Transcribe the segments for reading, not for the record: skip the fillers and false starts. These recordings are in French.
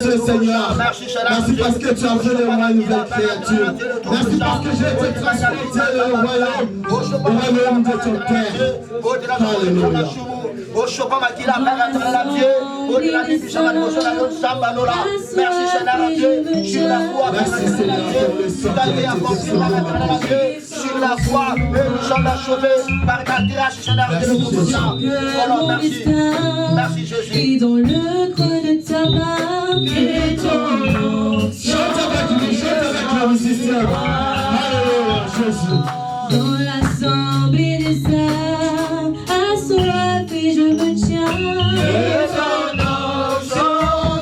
Dieu, Seigneur. Merci parce que tu as fait de moi une nouvelle créature. Merci parce que j'ai été transporté dans le royaume de ton Père. Alléluia. Merci Seigneur Dieu, sur la foi, sur la foi, nous sommes sauvés par ta grâce, Seigneur Dieu. Merci Jésus. Et dans le creux de ta main, et ton nom. Chante avec le musicien. Alléluia, Jésus. Dans l'assemblée des saints, assoiffé je me tiens. Et ton nom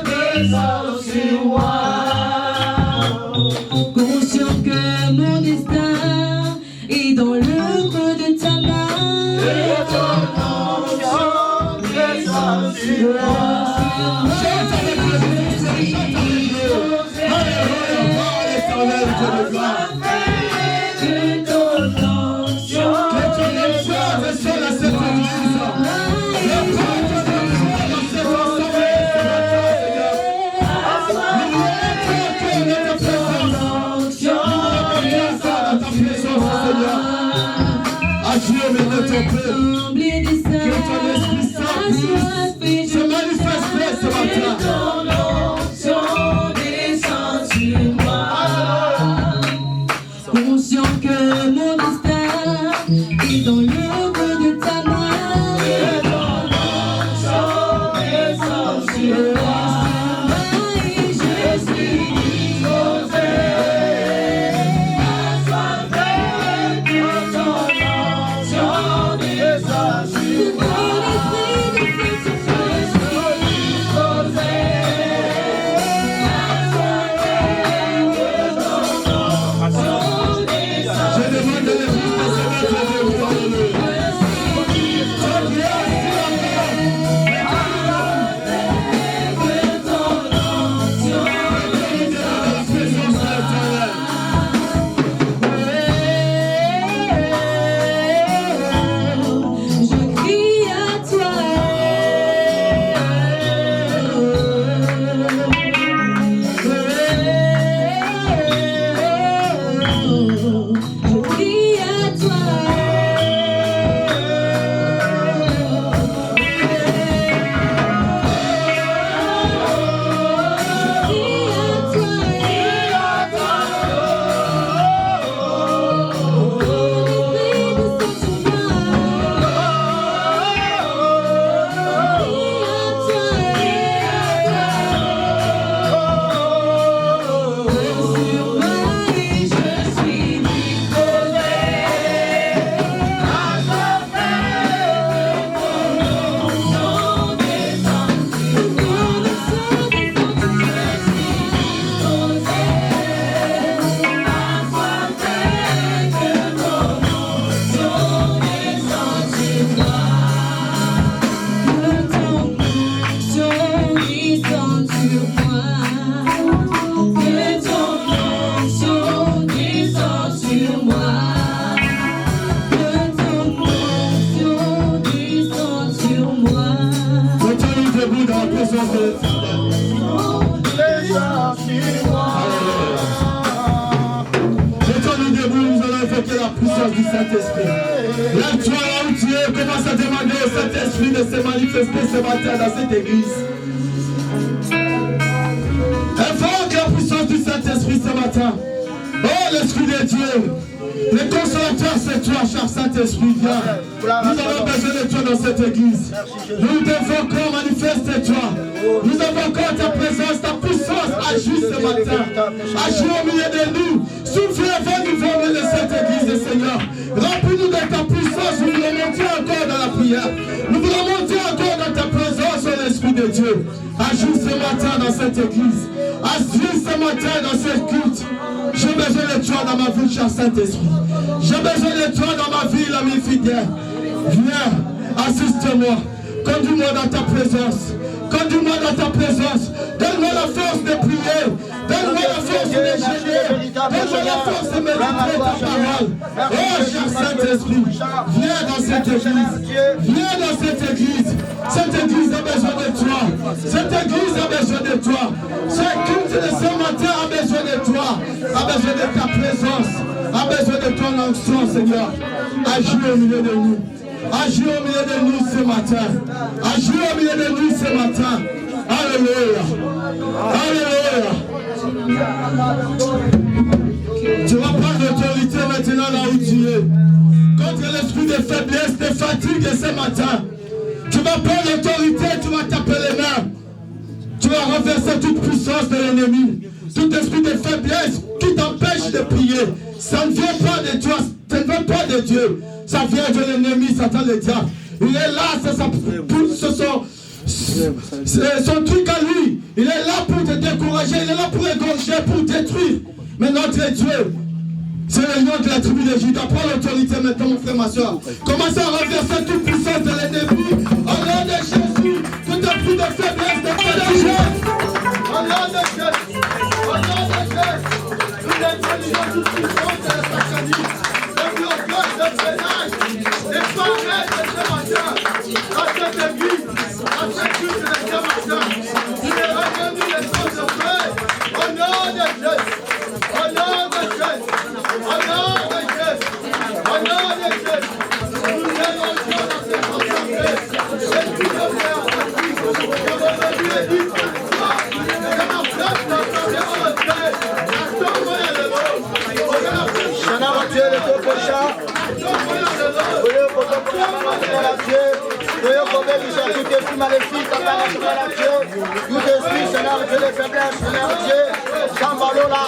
descend sur moi. Conscient que mon destin est dans le creux de ta main. Et ton nom descend sur moi. Chante avec le musicien, chante avec Dieu. Alléluia, l'éternel Dieu de gloire. Assemblée des saints, que ton Esprit Saint puisse se manifester ce matin. Ton onction descend sur moi. Conscient que mon destin est dans le creux de ta main. Et ton onction descend sur moi. Et je suis disposé à soiffer de ton onction descend sur moi. Lève-toi là où tu es, commence à demander au Saint-Esprit de se manifester ce matin dans cette église. Invoque la puissance du Saint-Esprit ce matin. Oh, l'Esprit de Dieu. Le consolateur, c'est toi, cher Saint-Esprit, viens. Nous avons besoin de toi dans cette église. Nous t'invoquons, manifeste-toi. Nous invoquons ta présence, ta puissance, agis ce matin. Agis au milieu de nous. Souffle avant nous former de cette église, Seigneur. Remplis-nous de ta puissance. Nous voulons monter encore dans la prière. Nous voulons monter encore dans ta présence, oh l'Esprit de Dieu. Agis ce matin dans cette église. Agis ce matin dans cette culte. J'ai besoin de toi dans ma vie, cher Saint-Esprit. J'ai besoin de toi dans ma vie, l'ami fidèle. Viens, assiste-moi. Conduis-moi dans ta présence. Conduis-moi dans ta présence. Donne-moi la force de prier. Donne-moi la force de gêner. Donne-moi la force de méditer ta parole. Oh, cher Saint-Esprit, viens dans cette église. Viens dans cette église. Cette église a besoin de toi. Cette église a besoin de de toi. Ce culte de ce matin a besoin de toi, a besoin de ta présence, a besoin de ton onction, Seigneur. Agis au milieu de nous. Agis au milieu de nous ce matin. Agis au milieu de nous ce matin. Alléluia. Alléluia. Tu vas prendre l'autorité maintenant là où tu es. Contre l'esprit de faiblesse, de fatigue ce matin. Tu vas prendre l'autorité, tu vas taper les mains. Tu vas renverser toute puissance de l'ennemi. Tout esprit de faiblesse qui t'empêche de prier. Ça ne vient pas de toi, ça ne vient pas de Dieu. Ça vient de l'ennemi, Satan le diable. Il est là, c'est son truc à lui. Il est là pour te décourager, il est là pour égorger, pour détruire. Mais notre Dieu, c'est le lion de la tribu de Juda. Prends l'autorité maintenant, mon frère, ma soeur. Commence à renverser toute puissance de l'ennemi. Au nom de Jésus, tout esprit de faiblesse, de faiblesse. Au nom de Jésus, au nom de Jésus, toute intelligence, toute puissance de la satanique, de blocage, de freinage, des pareils de ce matin, à cette église, à cette culte de ce matin, il est revenu les choses de paix. Au nom de Jésus, au nom de Jésus. Au nom de Jésus, au nom de Jésus, nous dénonçons dans cette assemblée, et nous sommes là en Afrique, que votre Dieu est dit, que ma place l'assemblée en paix, la tombe est le monde, Shana Dieu le prochain, tout esprit maléfique, tout esprit, Seigneur Dieu, les faiblesses, Seigneur Dieu, Sambalola,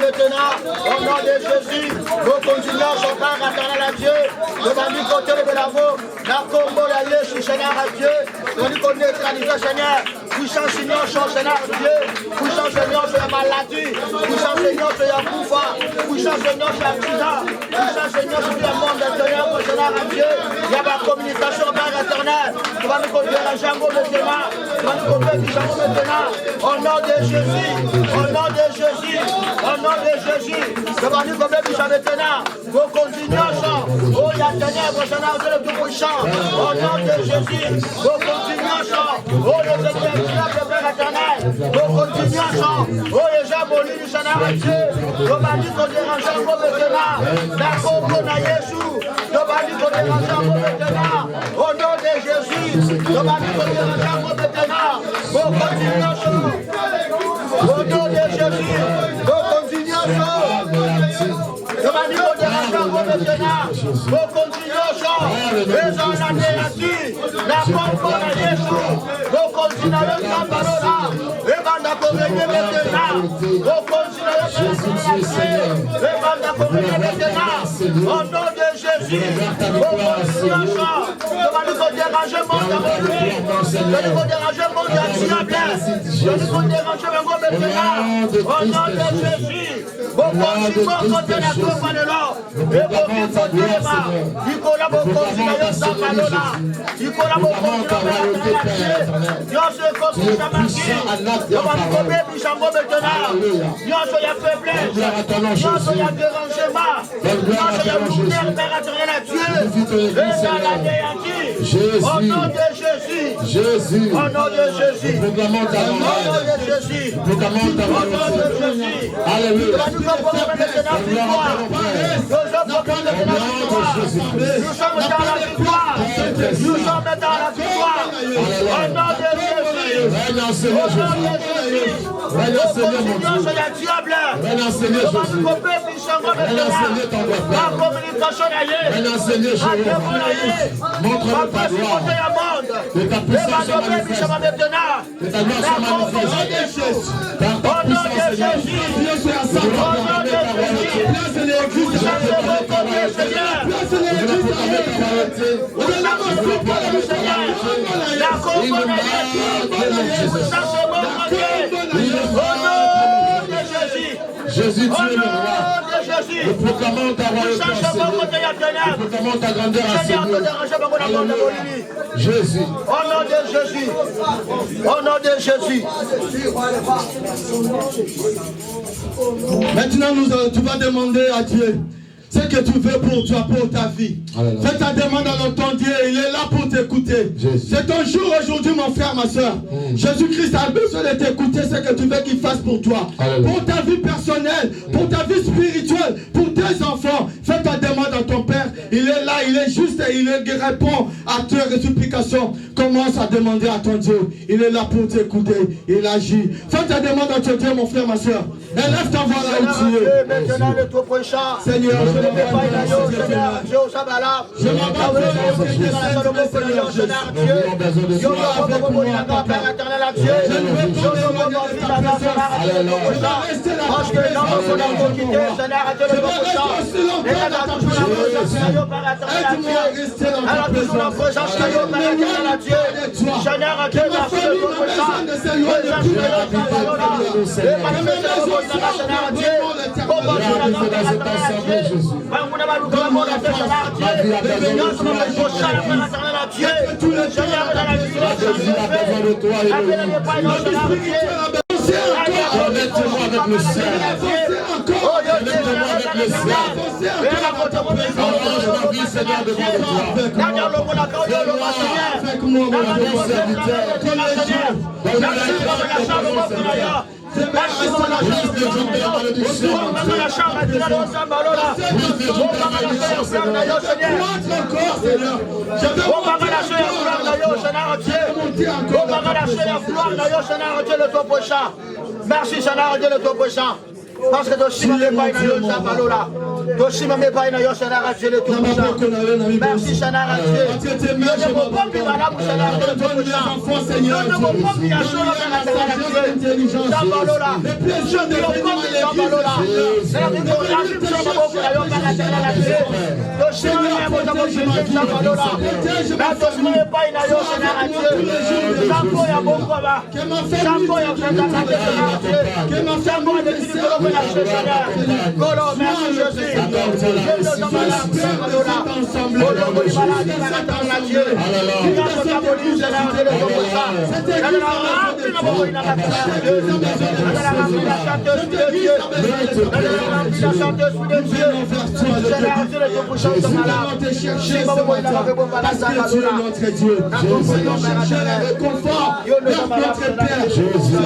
maintenant, au nom de Jésus, nous continuons son Père éternel à Dieu, nous allons côté de l'avant, la combo, la lèche, Seigneur à Dieu, nous allons neutraliser, Seigneur, puissant Seigneur, Seigneur Dieu, puissant Seigneur sur la maladie, puissant Seigneur sur la poufa, puissant Seigneur sur l'accident, puissant Seigneur sur le monde intérieur, Seigneur à Dieu, il y a ma communication, Père éternel, nous allons nous déranger un mot maintenant, nous allons nous déranger un mot maintenant, au nom de Jésus, au nom de Jésus, au nom de Jésus, nous allons nous déranger maintenant, nous continuons, oh il y a ténèbres, Seigneur Dieu le Tout-Puissant, au nom de Jésus, nous continuons, oh le Seigneur, le Père éternel, nous continuons, oh les gens molis du Seigneur à Dieu, nous allons nous déranger un mot maintenant, la combo na Jésus, nous allons nous déranger un mot maintenant, au nom de Jésus, nous allons nous déranger un mot maintenant, nous continuons, au nom de Jésus, nous continuons, nous allons nous déranger un mot maintenant, nous continuons, les gens la négative, la combo na Jésus, nous continuons la parole, et banda pour venir maintenant, nous continuons et banda pour venir maintenant, au nom de Jésus, nous continuons, nous allons déranger mon amour, nous allons déranger mon diable, nous allons déranger mon maintenant, au nom de Jésus, nous continuons contre la troupe de l'or, et nous continuons, il collabore continuer sans palola, il collabore continuer il y a ce qu'on s'est marqué, il y a un problème du chambre maintenant, il y a ce faiblesse, il y a ce dérangement, il y a ce lumière pénétrée à Dieu, et dans la néantie, au nom de Jésus, au nom de Jésus, au nom de Jésus, au nom de Jésus, alléluia, nous sommes maintenant victoire, nous sommes dans la victoire, nous sommes dans la victoire, au nom de Jésus, au nom de Jésus, nous continuons sur la diable, nous allons couper puissant la communication d'ailleurs, montre ta gloire, et ta puissance se manifeste, et ta gloire se manifeste, par ta puissance Seigneur, au nom de Jésus, place l'église, la communication, Jésus, tu es le roi. Nous proclamons ta royauté, nous proclamons ta grandeur à Seigneur. Jésus. Au nom de Jésus. Au nom de Jésus. Maintenant, tu vas demander à Dieu ce que tu veux pour toi, pour ta vie. Fais ta demande à ton Dieu, il est là pour t'écouter. C'est ton jour aujourd'hui, mon frère, ma soeur. Jésus-Christ a besoin de t'écouter ce que tu veux qu'il fasse pour toi. Pour ta vie personnelle, pour ta vie spirituelle, pour tes enfants. Fais ta demande à ton Père. Il est là, il est juste et il répond à tes supplications. Commence à demander à ton Dieu. Il est là pour t'écouter. Il agit. Fais ta demande à ton Dieu, mon frère, ma soeur. Élève ta voix là où tu es. Maintenant le tout prochain. Seigneur, je m'appelle Connecte-moi avec le ciel. Connecte-moi avec le ciel. Arrange ma vie, Seigneur, devant toi. Serviteur. Merci Seigneur, Dieu le tout prochain. Parce que Toshima me paye na yo Balola. Toshima me paye na yo Seigneur, Dieu le tout prochain. Merci Seigneur, Dieu. Je ne peux pas me madame Seigneur, Dieu le tout prochain. Je ne peux pas me acheter la Balola. Les plaisirs de Balola. C'est la vie de la vie de Toshima me paye na Balola. Toshima me paye na yo Seigneur, Dieu. Champo ya Bongova. Champo ya Champo ya merci Jésus.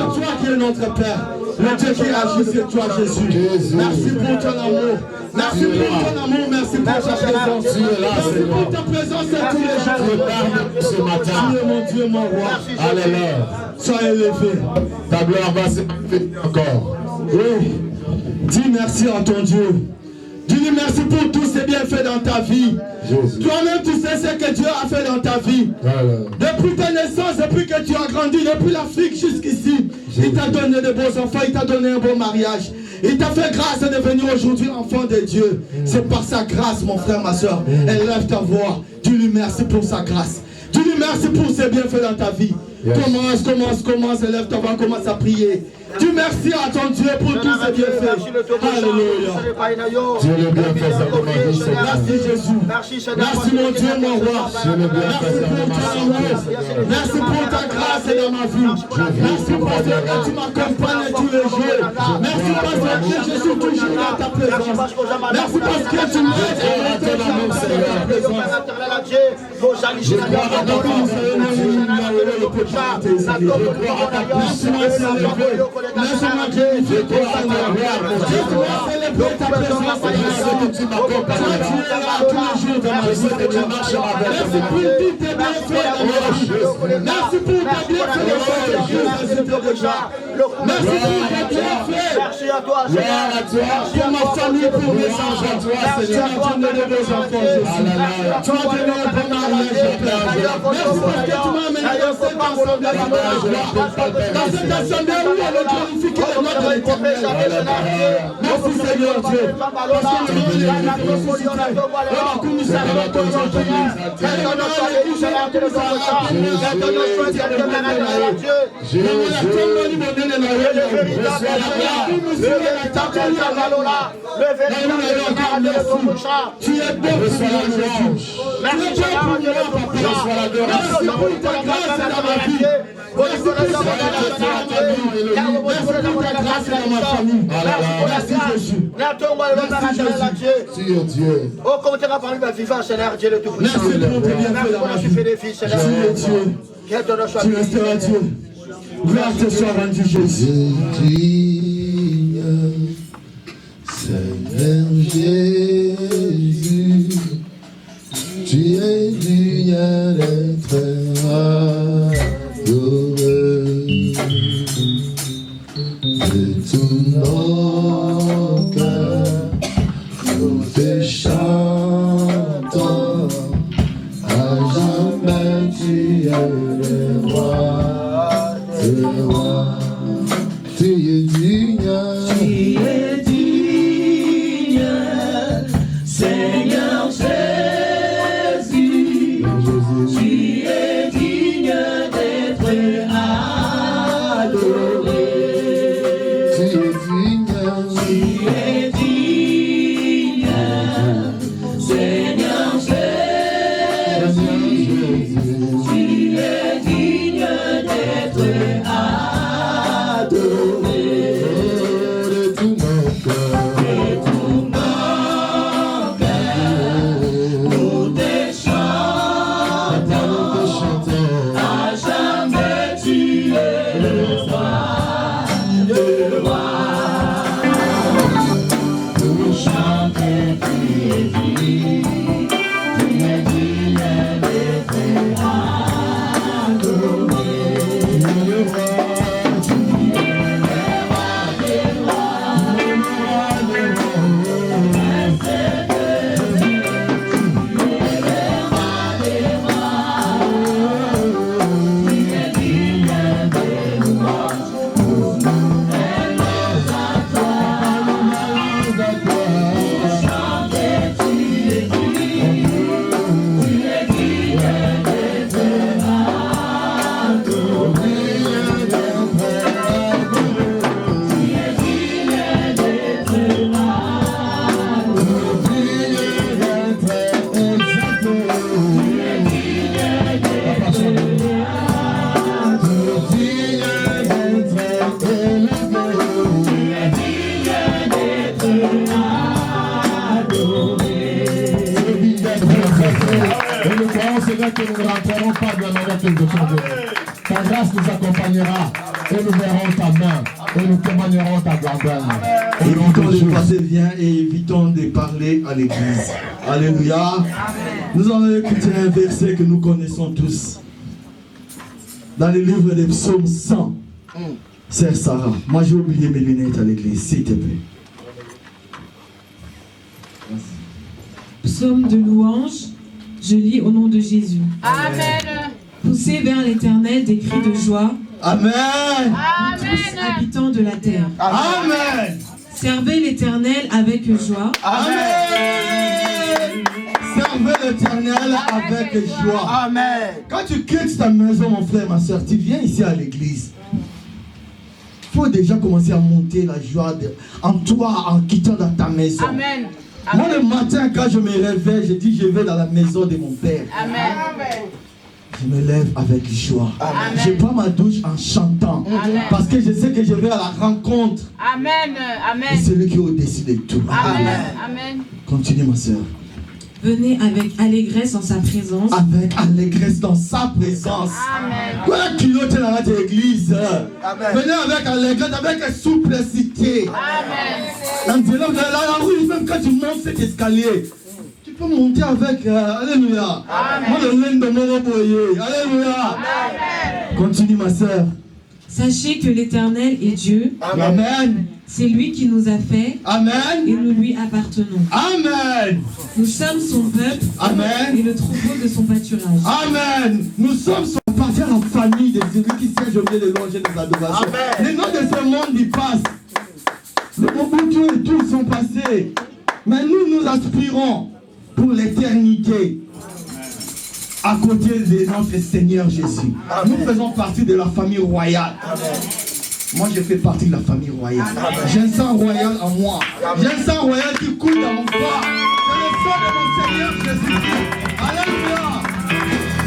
Notre Père, le Dieu qui agit, c'est toi, Jésus. Merci pour ton amour. Merci pour ton amour. Merci pour ta présence. Merci pour ta présence tous les jours. Ce matin. Tu es mon Dieu, mon roi. Alléluia. Sois élevé. Ta gloire va s'élever encore. Oui. Dis merci à ton Dieu. Dis-lui merci pour tous ces bienfaits dans ta vie. Toi-même, tu sais ce que Dieu a fait dans ta vie. Depuis ta naissance, depuis que tu as grandi, depuis l'Afrique jusqu'ici, il t'a donné de beaux enfants, il t'a donné un beau mariage. Il t'a fait grâce de devenir aujourd'hui enfant de Dieu. C'est par sa grâce, mon frère, ma soeur. Élève ta voix. Dis-lui merci pour sa grâce. Dis-lui merci pour ses bienfaits dans ta vie. Commence, élève ta voix, commence à prier. Dis merci à ton Dieu pour tous ses bienfaits. Alléluia. Dieu le bienfait, ça va Merci Jésus. Merci mon Dieu, mon roi. Merci pour ton amour. Merci pour ta grâce dans ma vie. Merci parce que tu m'accompagnes tous les jours. Merci parce que je suis toujours dans ta présence. Merci parce que tu m'aides à rester dans mon Seigneur. Laisse-moi glorifier ta gloire. Laisse-moi célébrer ta présence. Tu es là tous les jours dans ma vie. Merci pour tous tes bienfaits dans ma vie. Merci pour ta bienfaits dans ma vie. Merci pour ta bienfaits. Merci à toi, Seigneur. Pour ma famille, pour mes enfants, toi, Seigneur. Tu as donné des enfants, Jésus. Tu as donné un bon mariage, Père. Merci parce que tu m'as amené dans cette assemblée de joie. Dans cette assemblée où on a glorifié le nom de l'Éternel. Merci Seigneur Dieu. Parce que nous avons les ressuscités. On a commis ça dans notre Église. Tu es bon, Seigneur Jésus. Merci pour ta grâce. grâce dans ma vie. Merci pour ta grâce dans ma famille. Merci Jésus. Merci Jésus. Dieu. Oh, comment tu as parlé de vivant, Seigneur Dieu le Tout-Puissant. Merci pour tes bienfaits dans ma vie. Tu fais des filles, Seigneur Dieu. Tu resteras Dieu. Gloire te soit rendue, Jésus. Seigneur Jésus, tu es digne d'être adoré. De tout nos cœurs, nous te chantons. À jamais tu es le roi, tu es digne. Seigneur Jésus, tu es digne d'être adoré. Tu es digne, Seigneur Jésus, tu es digne d'être adoré. de tout mon cœur. Que nous ne rentrerons pas dans la quelque chose. Ta grâce nous accompagnera et nous verrons ta main et nous témoignerons ta grandeur. Évitons de passer bien et évitons de parler à l'église. Alléluia. Nous allons écouter un verset que nous connaissons tous. Dans le livre des psaumes 100. Sœur Sarah, moi j'ai oublié mes lunettes à l'église, s'il te plaît. Psaume de louange. Je lis au nom de Jésus. Amen. Poussez vers l'Éternel des cris de joie. Amen. Tous habitants de la terre. Amen. Servez l'Éternel avec joie. Amen. Servez l'Éternel avec joie. Amen. Quand tu quittes ta maison, mon frère, ma soeur, tu viens ici à l'église. Il faut déjà commencer à monter la joie en toi en quittant dans ta maison. Amen. Moi, le matin, quand je me réveille, je dis je vais dans la maison de mon père. Amen. Je me lève avec joie. Amen. Je prends ma douche en chantant. Amen. Parce que je sais que je vais à la rencontre Amen. de Amen. celui qui est au-dessus de tout. Amen. Amen. Continue, ma soeur. Venez avec allégresse en sa présence. Avec allégresse dans sa présence. Amen. Quoi qu'il y ait dans l'église. Venez avec allégresse, avec souplicité. Amen. Dans la rue, même quand tu montes cet escalier, tu peux monter avec. Alléluia. Alléluia. Continue, ma soeur. Sachez que l'Éternel est Dieu. Amen. C'est lui qui nous a fait. Amen. Et nous lui appartenons. Amen. Nous sommes son peuple. Amen. Et le troupeau de son pâturage. Amen. Nous sommes son parti à la famille de celui qui siège au milieu de l'ange et des adorations. Les noms de ce monde y passent. Le Mobutu et tous sont passés. Mais nous aspirons pour l'éternité à côté de notre Seigneur Jésus. Nous faisons partie de la famille royale. Moi, je fais partie de la famille royale. J'ai un sang royal en moi. J'ai un sang royal qui coule dans mon corps. C'est le sang de mon Seigneur Jésus-Christ. Alléluia.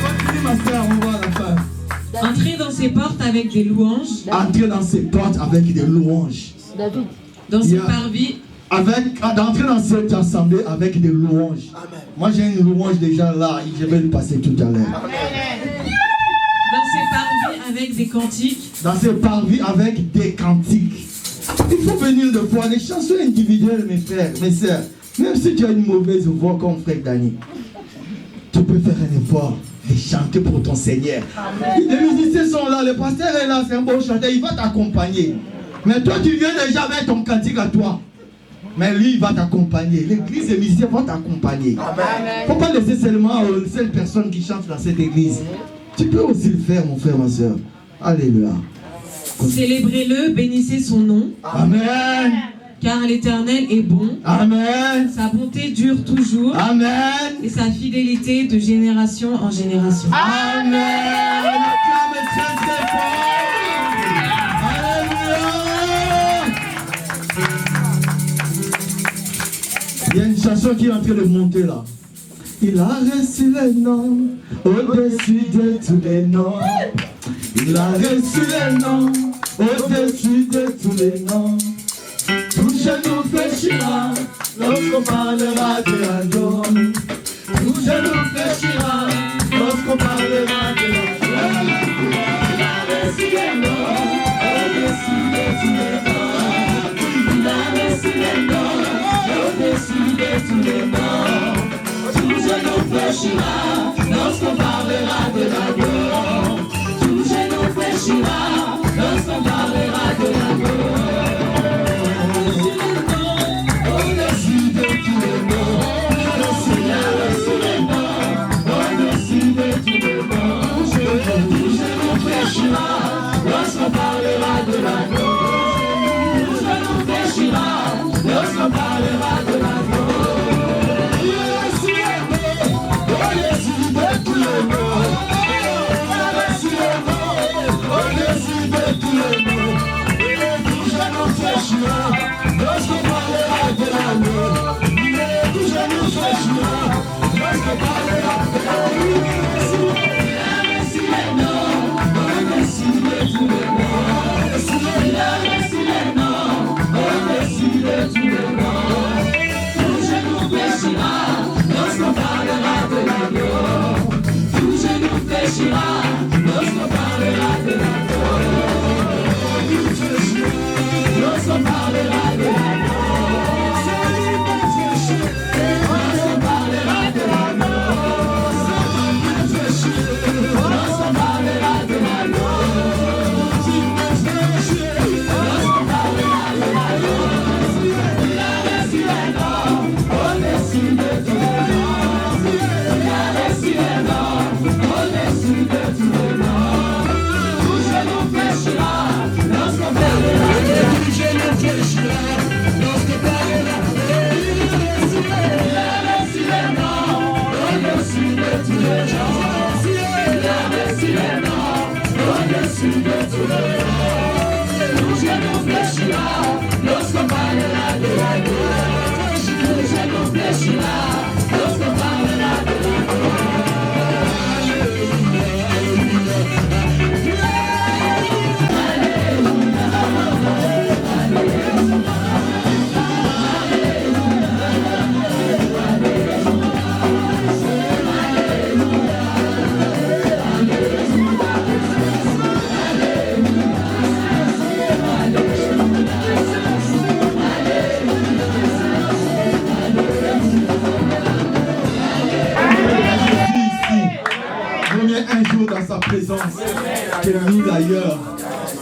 Continue, ma soeur, on va à la fin. Entrez dans ses portes avec des louanges. Entrez dans ses portes avec des louanges. Dans ses parvis. D'entrer dans cette assemblée avec des louanges. Amen. Moi j'ai une louange déjà là, je vais le passer tout à l'heure. Dans ses parvis avec des cantiques. Dans ses parvis avec des cantiques. Il faut venir de voir les chansons individuelles, mes frères, mes sœurs. Même si tu as une mauvaise voix comme frère Dani, tu peux faire un effort de chanter pour ton Seigneur. Amen. Les musiciens sont là, le pasteur est là, c'est un bon chanteur, il va t'accompagner. Mais toi tu viens déjà avec ton cantique à toi. Mais lui, il va t'accompagner. L'église et les musiciens vont t'accompagner. Il ne faut pas laisser seulement une seule personne qui chante dans cette église. Tu peux aussi le faire, mon frère, ma soeur. Alléluia. Célébrez-le, bénissez son nom. Amen. Car l'Éternel est bon. Amen. Sa bonté dure toujours. Amen. Et sa fidélité de génération en génération. Amen. Il y a une chanson qui est en train de monter là. Il a reçu le nom au-dessus de tous les noms. Il a reçu le nom au-dessus de tous les noms. Tout genou fléchira lorsqu'on parlera de l'agneau. Tout genou fléchira lorsqu'on parlera de l'agneau. Il a reçu le nom au-dessus de tous les noms. Il a reçu le nom au-dessus de tous les noms. Tout genou fléchira lorsqu'on parlera de l'agneau. Tout genou fléchira lorsqu'on parlera de l'agneau. Au-dessus de tous les noms, il a reçu le nom. Au-dessus de tous les noms, tout genou fléchira lorsqu'on parlera de l'agneau. Tout genou fléchira lorsqu'on parlera de l'agneau.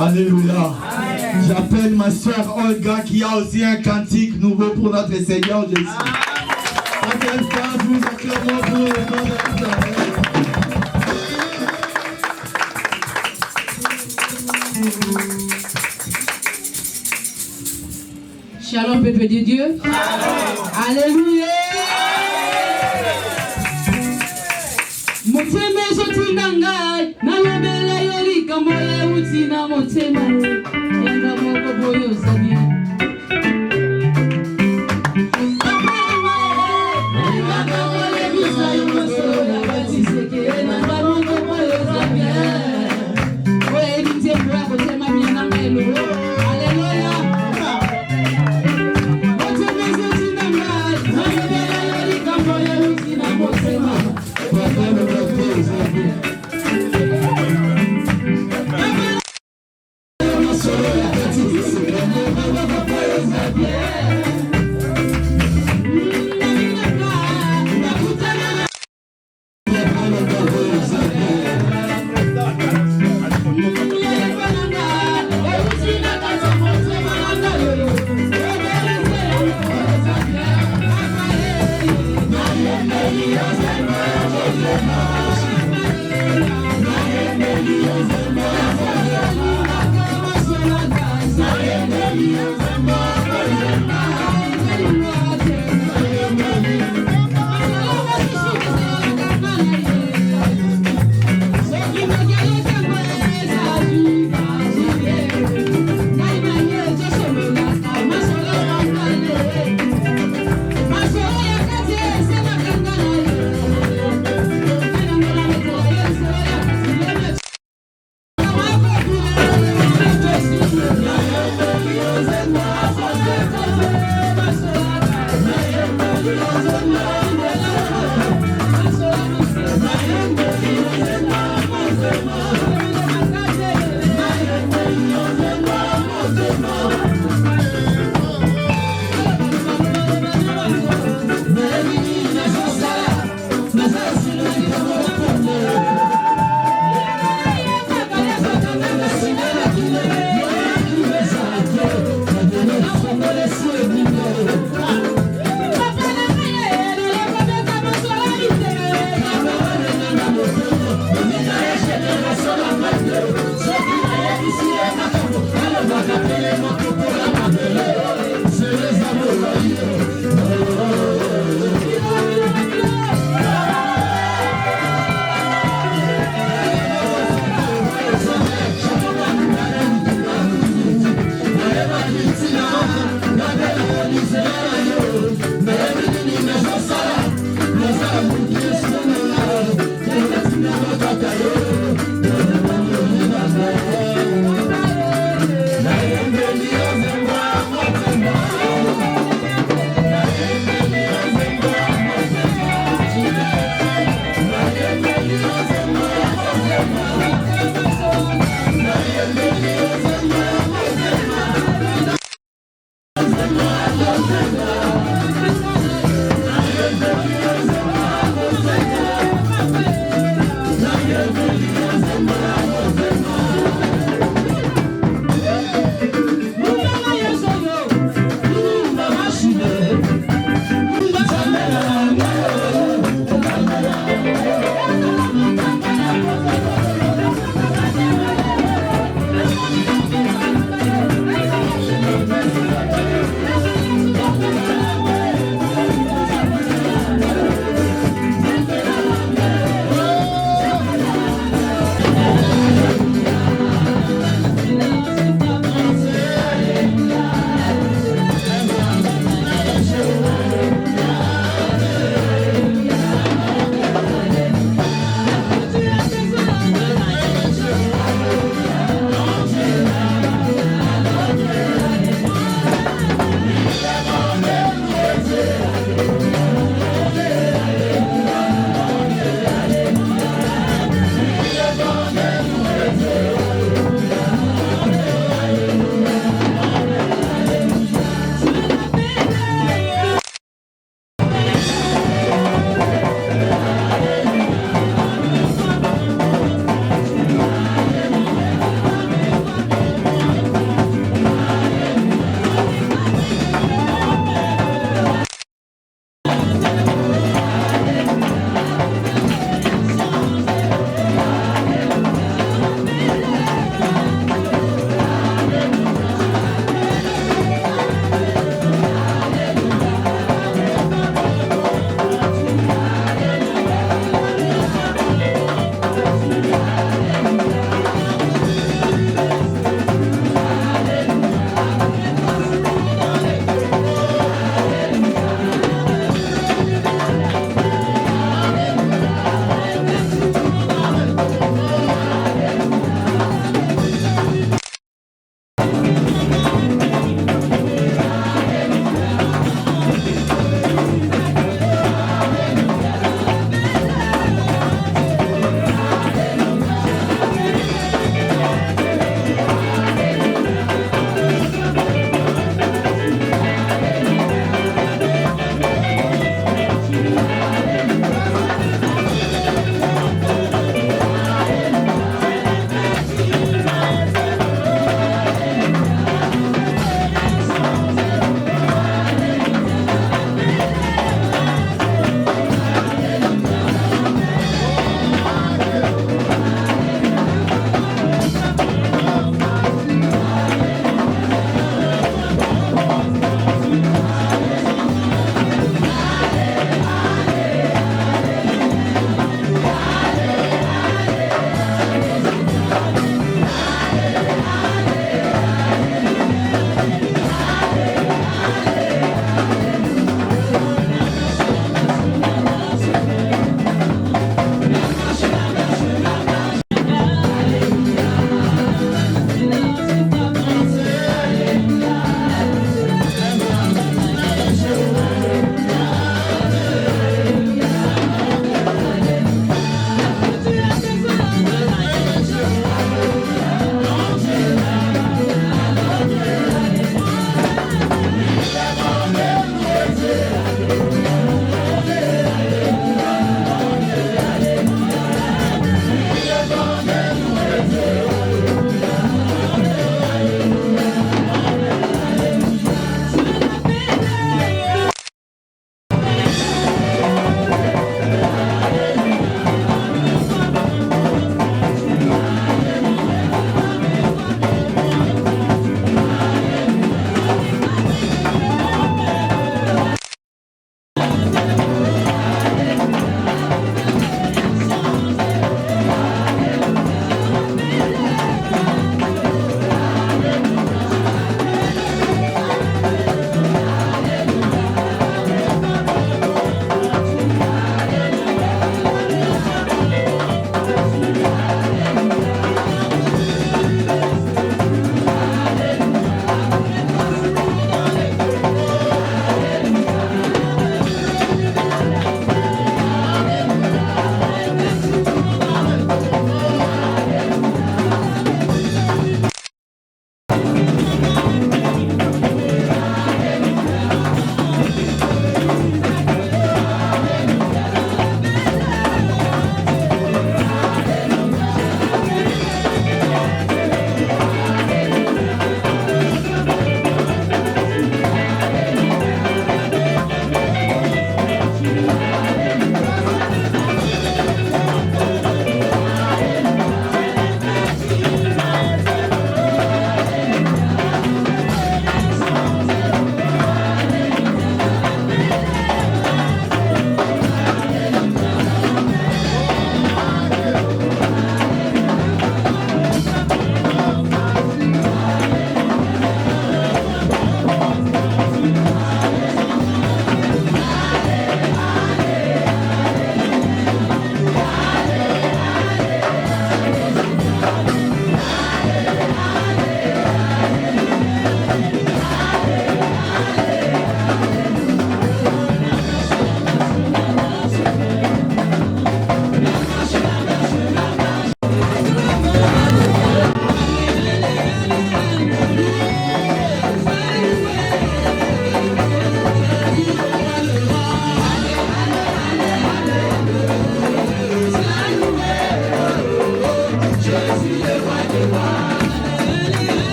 Alléluia. J'appelle ma soeur Olga qui a aussi un cantique nouveau pour notre Seigneur Jésus. Nous acclamons pour le nom de l'Éternel. Shalom, peuple de Dieu. Alléluia. Moteme sotinanga nalobela yoli kamoya utina motema yanga moko boyo sabi Génération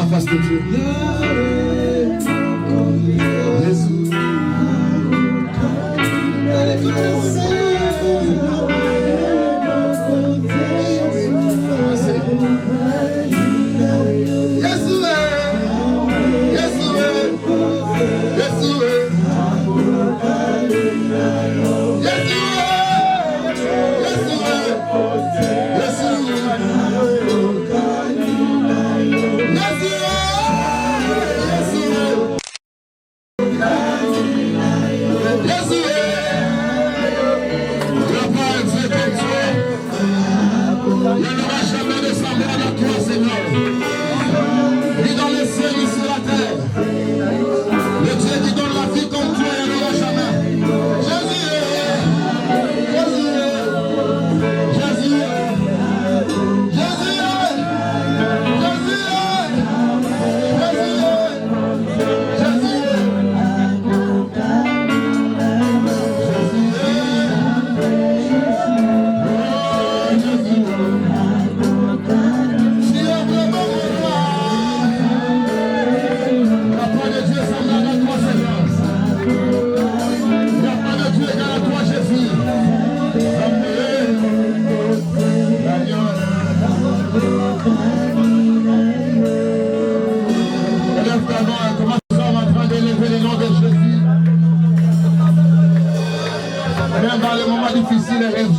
la face de Dieu.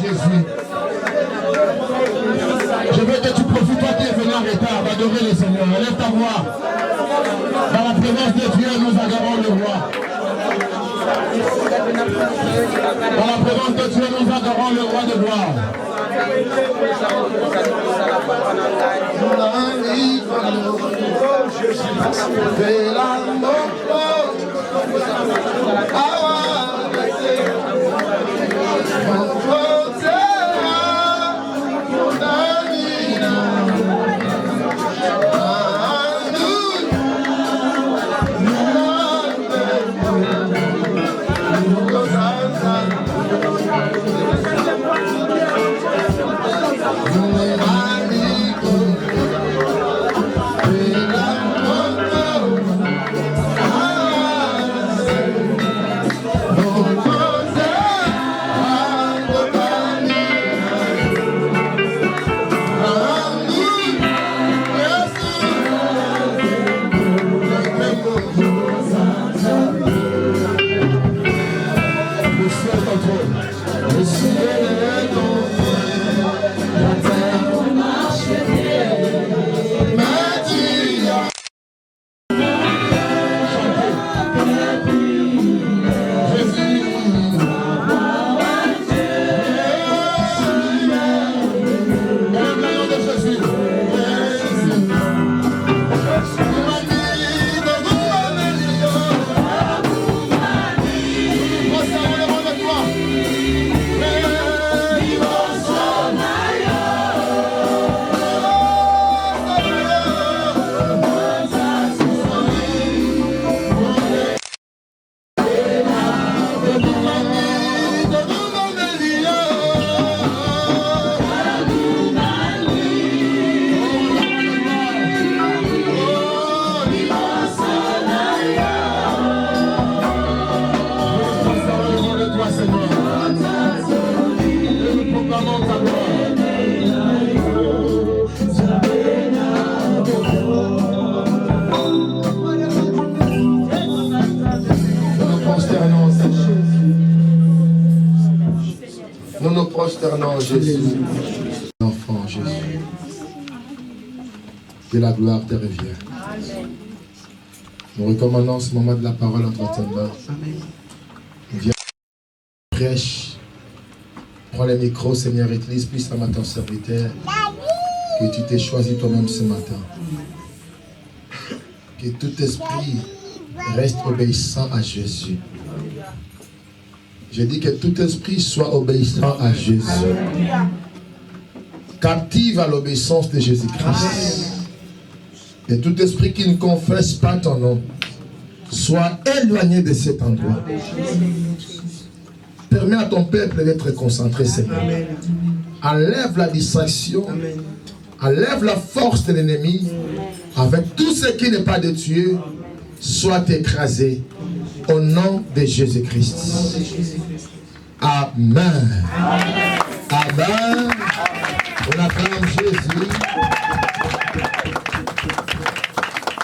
Jésus. Prosternons Jésus, l'enfant Jésus, que la gloire te revient. Nous recommandons ce moment de la parole entre tes mains. Viens, prêche. Prends le micro, Seigneur, utilise puissamment ton serviteur. Que tu t'es choisi toi-même ce matin. Que tout esprit reste obéissant à Jésus. Je dis que tout esprit soit obéissant à Jésus. Captive à l'obéissance de Jésus-Christ. Et tout esprit qui ne confesse pas ton nom soit éloigné de cet endroit. Permets à ton peuple d'être concentré, Seigneur. Enlève la distraction. Enlève la force de l'ennemi. avec tout ce qui n'est pas de Dieu, soit écrasé au nom de Jésus-Christ. Amen. Amen. On acclame Jésus.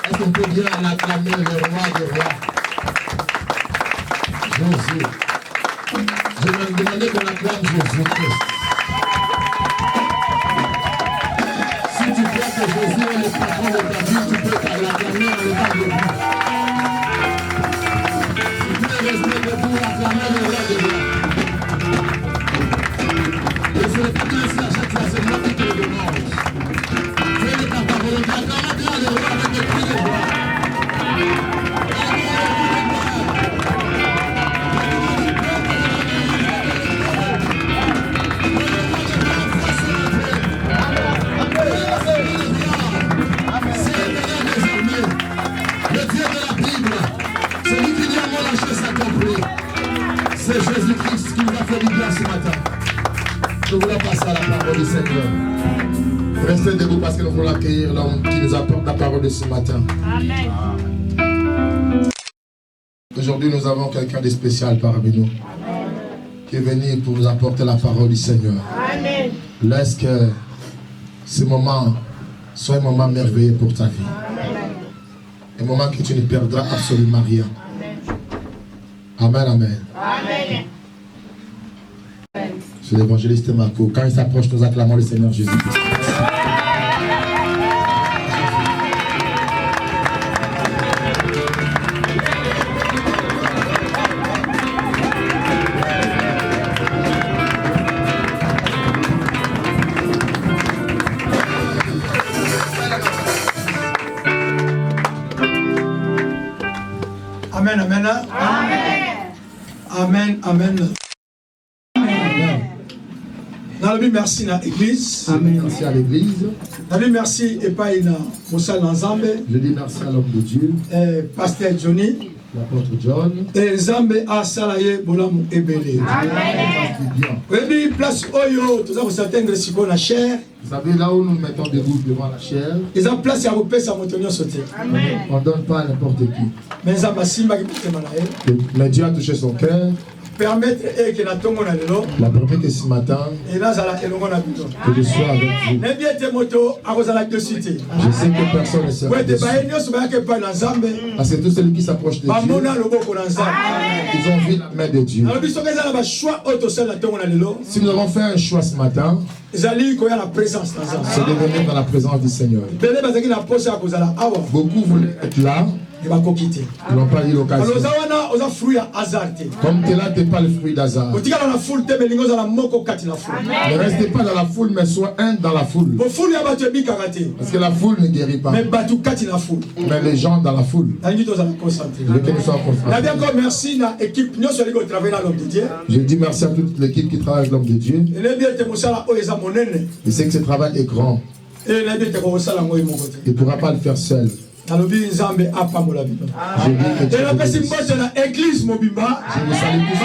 Est-ce qu'on peut bien acclamer le roi des rois? Jésus. Je vais me demander qu'on acclame Jésus-Christ. Si tu crois que Jésus est le patron de ta vie, tu peux l'acclamer en étant debout. Si tu veux rester debout, acclamer le roi des rois. Et ce n'est pas que si à chaque fois, c'est moi qui te le demande. Fais ta parole, acclame-toi le roi avec le cri de joie. C'est Jésus-Christ qui nous a fait du bien ce matin. Nous voulons passer à la parole du Seigneur. Restez debout parce que nous voulons accueillir l'homme qui nous apporte la parole de ce matin. Amen. Aujourd'hui, nous avons quelqu'un de spécial parmi nous. Amen. Qui est venu pour nous apporter la parole du Seigneur. Amen. Laisse que ce moment soit un moment merveilleux pour ta vie. Amen. Un moment que tu ne perdras absolument rien. Amen, amen. Amen. C'est l'évangéliste Marco. Quand il s'approche, nous acclamons le Seigneur Jésus-Christ. Amen, amen. Amen, amen. Amen. Merci à l'église. Amen. Merci à l'église. Merci et pas une Moussa Nzambe. Je dis merci à l'homme de Dieu. Pasteur Johnny. L'apôtre John. Et Nzambe a salaye bolamu ebele. Amen. Oui, place Oyo, tout ça vous s'atteindre si on a chair. Vous savez, là où nous nous mettons debout devant la chair, ils ont place à repérer sa montagne sauter. On ne donne pas à n'importe qui. Mais Dieu a touché son cœur. Permettre que la permis que ce matin, que je sois avec vous. Je sais que personne ne sera déçu. Parce que tous ceux qui s'approchent de Dieu, ils ont vu la main de Dieu. Si nous avons fait un choix ce matin, c'est de venir dans la présence du Seigneur. Beaucoup voulaient être là. Ils n'ont pas eu l'occasion. Comme tu es là, tu n'es pas le fruit d'hasard. Ne restez pas dans la foule, mais sois un dans la foule. Parce que la foule ne guérit pas. Mais les gens dans la foule. Je dis merci à toute l'équipe qui travaille avec l'homme de Dieu. Je sais que ce travail est grand. Il ne pourra pas le faire seul. Je dis que église Mobimba. Je vous salue tous.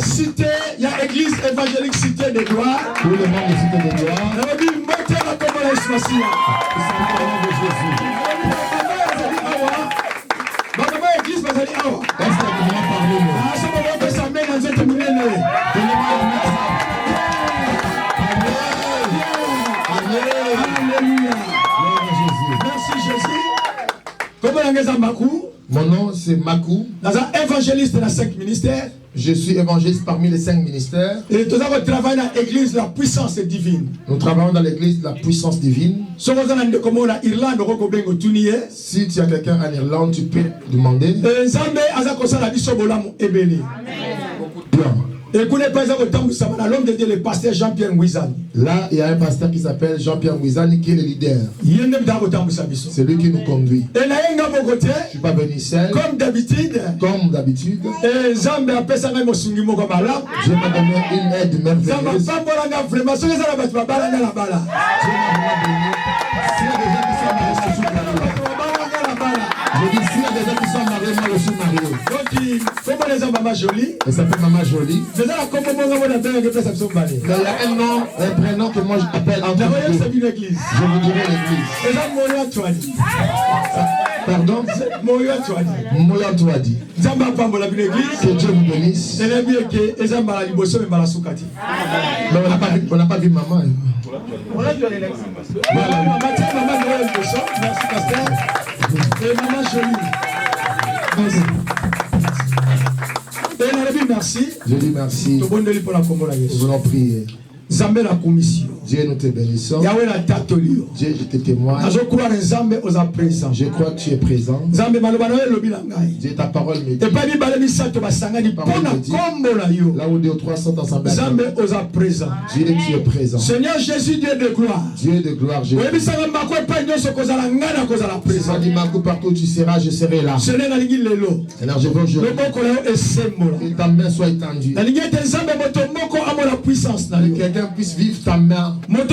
Cité, il y a église évangélique Cité de Gloire. Tout le monde de Cité de Gloire. Mon nom c'est Makou. Évangéliste dans 5 ministères. Je suis évangéliste parmi les 5 ministères. Et nous travaillons dans l'église la puissance divine. Nous travaillons dans l'église la puissance divine. Si tu as quelqu'un en Irlande, tu peux demander. Bien. Et vous n'êtes pas l'homme de Dieu, le pasteur Jean-Pierre Mouizani. Là, il y a un pasteur qui s'appelle Jean-Pierre Mouizani qui est le leader. C'est lui qui nous conduit. Je ne suis pas venu seul. Comme d'habitude. Et Jean m'a donné Dieu m'a donné une aide merveilleuse. Dieu m'a vraiment béni. S'il y a des gens qui sont mariés, je dis s'il y a des gens qui sont mariés, moi je suis marié. Comment les Maman Jolie? Elle s'appelle Maman Jolie. Mais là, comment on a Mais il y a un nom, un prénom que moi j'appelle en l'église. Je vous dirai l'église. Pardon? Moya Touadi. Que Dieu vous bénisse. Mais on n'a pas vu maman. On a vu l'élection. Voilà, maman Noël Bosson. Merci pasteur. Et Maman Jolie. Merci. Merci. Je dis merci. Nous voulons prier. Dieu, nous te bénissons. Dieu, je te témoigne. Je crois que tu es présent. Dieu, ta parole me dit. Là où 2 ou 3 sont ensemble. Dieu, tu es présent. Seigneur Jésus, Dieu de gloire. Dieu de gloire, je te partout où tu seras, je serai là. Seigneur, je veux aujourd'hui que ta main soit étendue. Que quelqu'un puisse vivre ta main. Vive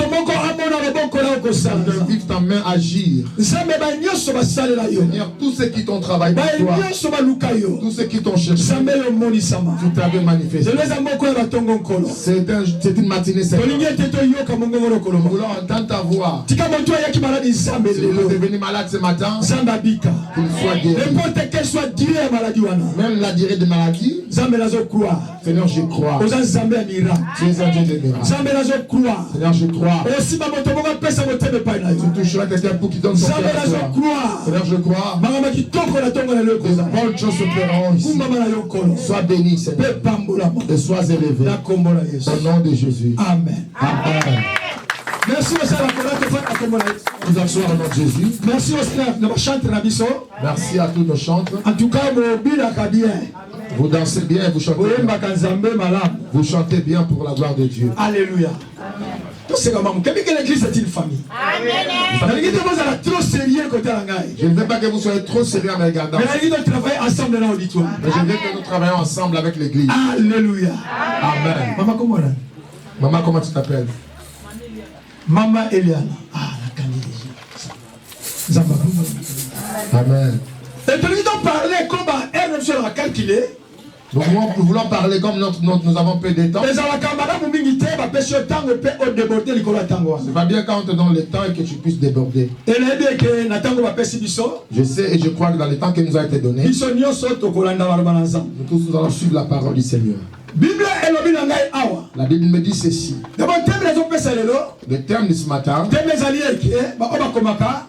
ta main agir. Seigneur, tous ceux qui t'ont travaillé pour toi, tous ceux qui t'ont cherché, tu t'avais manifesté. C'est une matinée cette. Nous voulons entendre ta voix. Si tu es devenu malade ce matin, qu'il soit guéri. Même la durée de maladie, Seigneur, je crois. Tu es un Dieu de miracles. Seigneur, je crois. Tu toucheras quelqu'un pour qu'il donne son cœur à toi. Seigneur, je crois. De bonnes choses se feront ici. Sois béni, Seigneur. Et sois élevé. Au nom de Jésus. Amen. Amen. Merci au Seigneur. Nous assoyons au nom de Jésus. Merci au Seigneur. Merci à tous nos chantres. En tout cas, vous dansez bien et vous chantez bien. Vous chantez bien pour la gloire de Dieu. Alléluia. C'est comme l'église est une famille. Je ne veux pas que vous soyez trop sérieux en me regardant. Mais je veux que nous travaillons ensemble avec l'église. Alléluia. Amen. Maman, comment là? Maman, comment tu t'appelles? Maman Eliana. Ah, la Amen. Et tu lui dois parler comme elle sera calculée. Donc nous voulons parler comme nous avons peu de temps. C'est pas bien quand on te donne le temps et que tu puisses déborder. Je sais et je crois que dans le temps qui nous a été donné, nous tous nous allons suivre la parole du Seigneur. La Bible me dit ceci. Le terme de ce matin,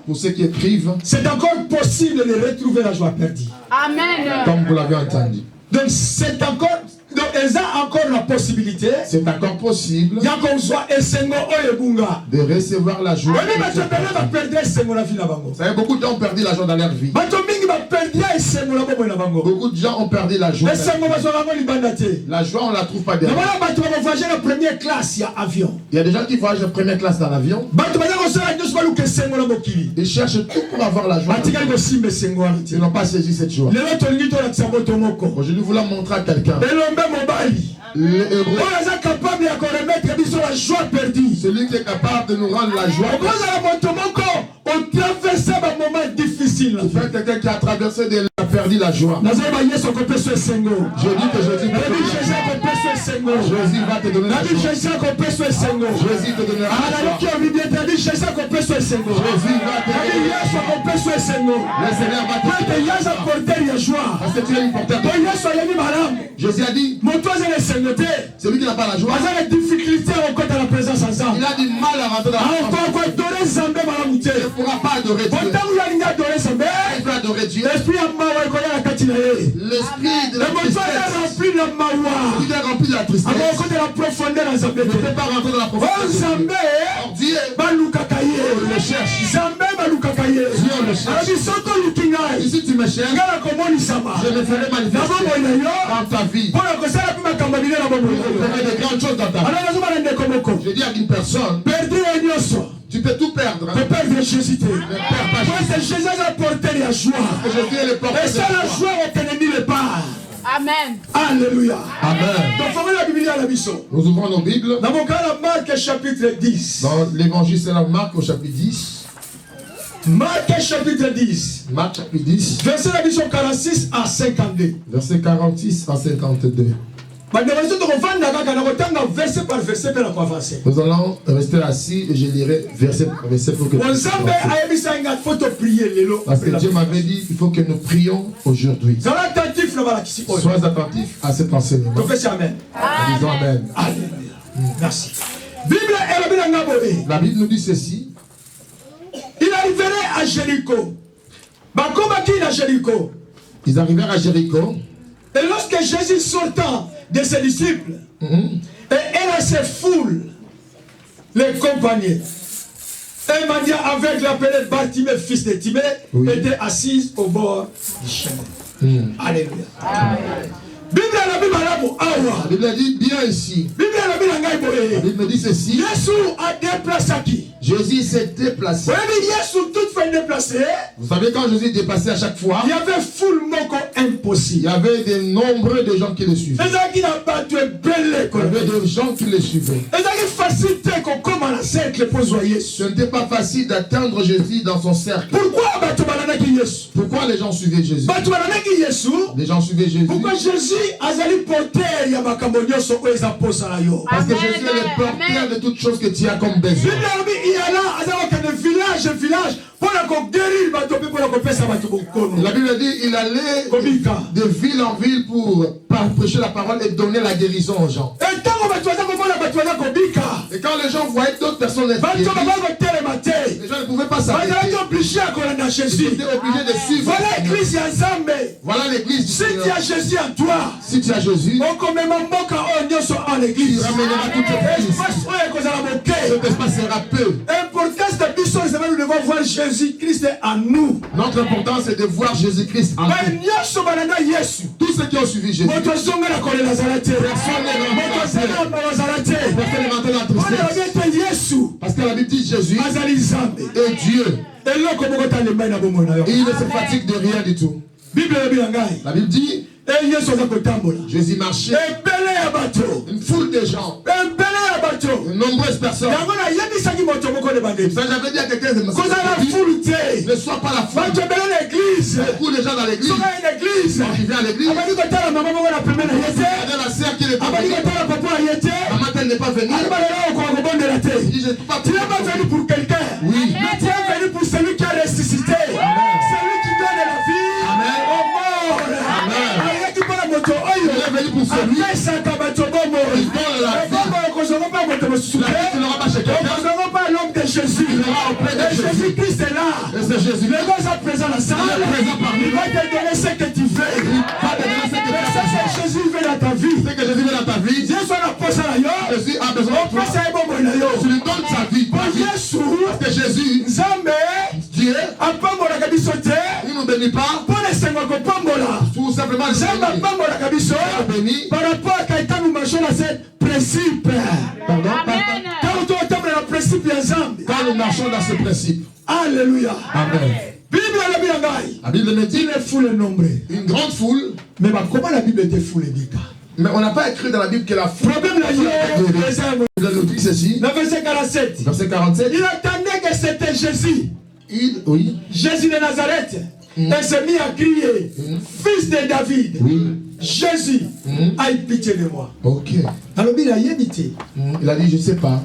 pour ceux qui écrivent, c'est encore possible de retrouver la joie perdue. Amen. Comme vous l'avez entendu. Donc c'est encore, donc ils ont encore la possibilité. C'est encore possible de recevoir la joie. Vous savez, beaucoup de gens ont perdu la joie dans leur vie. Beaucoup de gens ont perdu la joie. La joie, on ne la trouve pas derrière. Il y a des gens qui voyagent en première classe dans l'avion. Ils cherchent tout pour avoir la joie. Ils n'ont pas saisi cette joie. Aujourd'hui, nous voulons montrer à quelqu'un. Le héros. Celui qui est capable de nous rendre la joie. C'est quelqu'un qui a traversé de la perdu la joie. Je dis que Jésus va te donner la joie. Jésus te donnera la joie. Jésus va te donner le Seigneur va te donner la joie. Parce que tu es une porteur. Jésus a dit, celui qui n'a pas la joie, il a du mal à rentrer dans la présence. Il ne pourra pas adorer Dieu. Il peut adorer Dieu. L'esprit de la tristesse. Il est rempli de la tristesse. Il ne peut pas rentrer dans la profondeur. Or Dieu, on le cherche. Dieu, on le cherche. Et si tu me cherches, je me ferai manifester dans ta vie. Pour faire de grandes choses dans ta vie. Je dis à une personne, tu peux tout perdre. Tu peux perdre Jésus. Ne perds pas Jésus. Jésus a porté la joie. Jésus est le porteur de et ça, la joie est ennemie le part. Amen. Alléluia. Amen. Donc, la Bible à la mission. Nous ouvrons nos Bibles. Dans mon cas, la Marc chapitre 10. Dans l'évangile, c'est la Marc au chapitre 10. Marc chapitre 10. Marc chapitre 10. Verset 46 à 52. Verset 46 à 52. Nous allons rester assis et je lirai verset par verset pour que parce que Dieu m'avait dit qu'il faut que nous prions aujourd'hui. Sois attentif à cet enseignement. Disons Amen. Disons Amen. Alléluia. Merci. La Bible nous dit ceci. Il arriverait à Jéricho. Ils arrivèrent à Jéricho. Et lorsque Jésus sortant de ses disciples, et elle a ses foules, les compagnons, et Maria avec l'appelé Bartimée, fils de Timée, était assise au bord du chemin. Alléluia. La Bible dit bien ici. La Bible me dit ceci. Jésus s'est déplacé. Vous savez, quand Jésus est déplacé à chaque fois, il y avait foule moko impossible. Il y avait de nombreux de gens qui le suivaient. Il y avait des gens qui le suivaient. Ce n'était pas facile d'atteindre Jésus dans son cercle. Pourquoi les gens suivaient Jésus? Les gens suivaient Jésus. Pourquoi Jésus parce que Jésus est le porteur de toutes choses que tu as comme besoin. La Bible dit il allait de ville en ville pour prêcher la parole et donner la guérison aux gens. Et quand les gens voyaient d'autres personnes être guéries, les gens ne pouvaient pas s'arrêter. Ils étaient obligés de suivre. Voilà l'église. Si tu as Jésus en toi, si tu as Jésus, tu ramèneras toute l'église. Cet espace sera peu. Nous devons voir Jésus-Christ en nous. Notre importance est de voir Jésus-Christ en nous. Tous ceux qui ont suivi Jésus, personne n'est rentré en tristesse. Parce que la Bible dit Jésus est Dieu. Et il ne se fatigue de rien du tout. La Bible dit Jésus marchait. Une foule de gens. De nombreuses personnes. Ça, j'avais dit à quelqu'un de me ne sois pas la foule. Beaucoup de gens dans l'église. Quand tu viens à l'église, regardez la sœur qui n'est pas venue. Maman, elle n'est pas venue. Il dit, je ne peux pas. Tu n'es pas venu pour quelqu'un. Oui. Mais tu es venu pour celui qui a ressuscité. Celui qui donne la vie aux morts. Il est venu pour celui qui donne la vie. Tu n'auras pas chez quelqu'un. Nous n'aurons pas l'homme de Jésus. Et Jésus-Christ est là. Et c'est Jésus. Le gars est présent dans la salle. Il va te donner ce que tu veux. Jésus veut dans ta vie. C'est que Jésus veut dans ta vie. Jésus a besoin de toi. Tu lui donnes sa vie. Parce que Jésus, Dieu, il ne nous bénit pas. Tout simplement, il nous bénit. Par rapport à quelqu'un, nous marchons dans ce principe. Quand nous marchons dans ce principe. Alléluia. Amen. La Bible me dit une grande foule. Mais comment la Bible était foule? Mais on n'a pas écrit dans la Bible que la foule. Je nous dit ceci. Le verset 47. Verset 47. Il attendait que c'était Jésus. Oui. Jésus de Nazareth. Il s'est mis à crier, fils de David. Jésus, aie pitié de moi. Ok. Alors il a dit, je ne sais pas.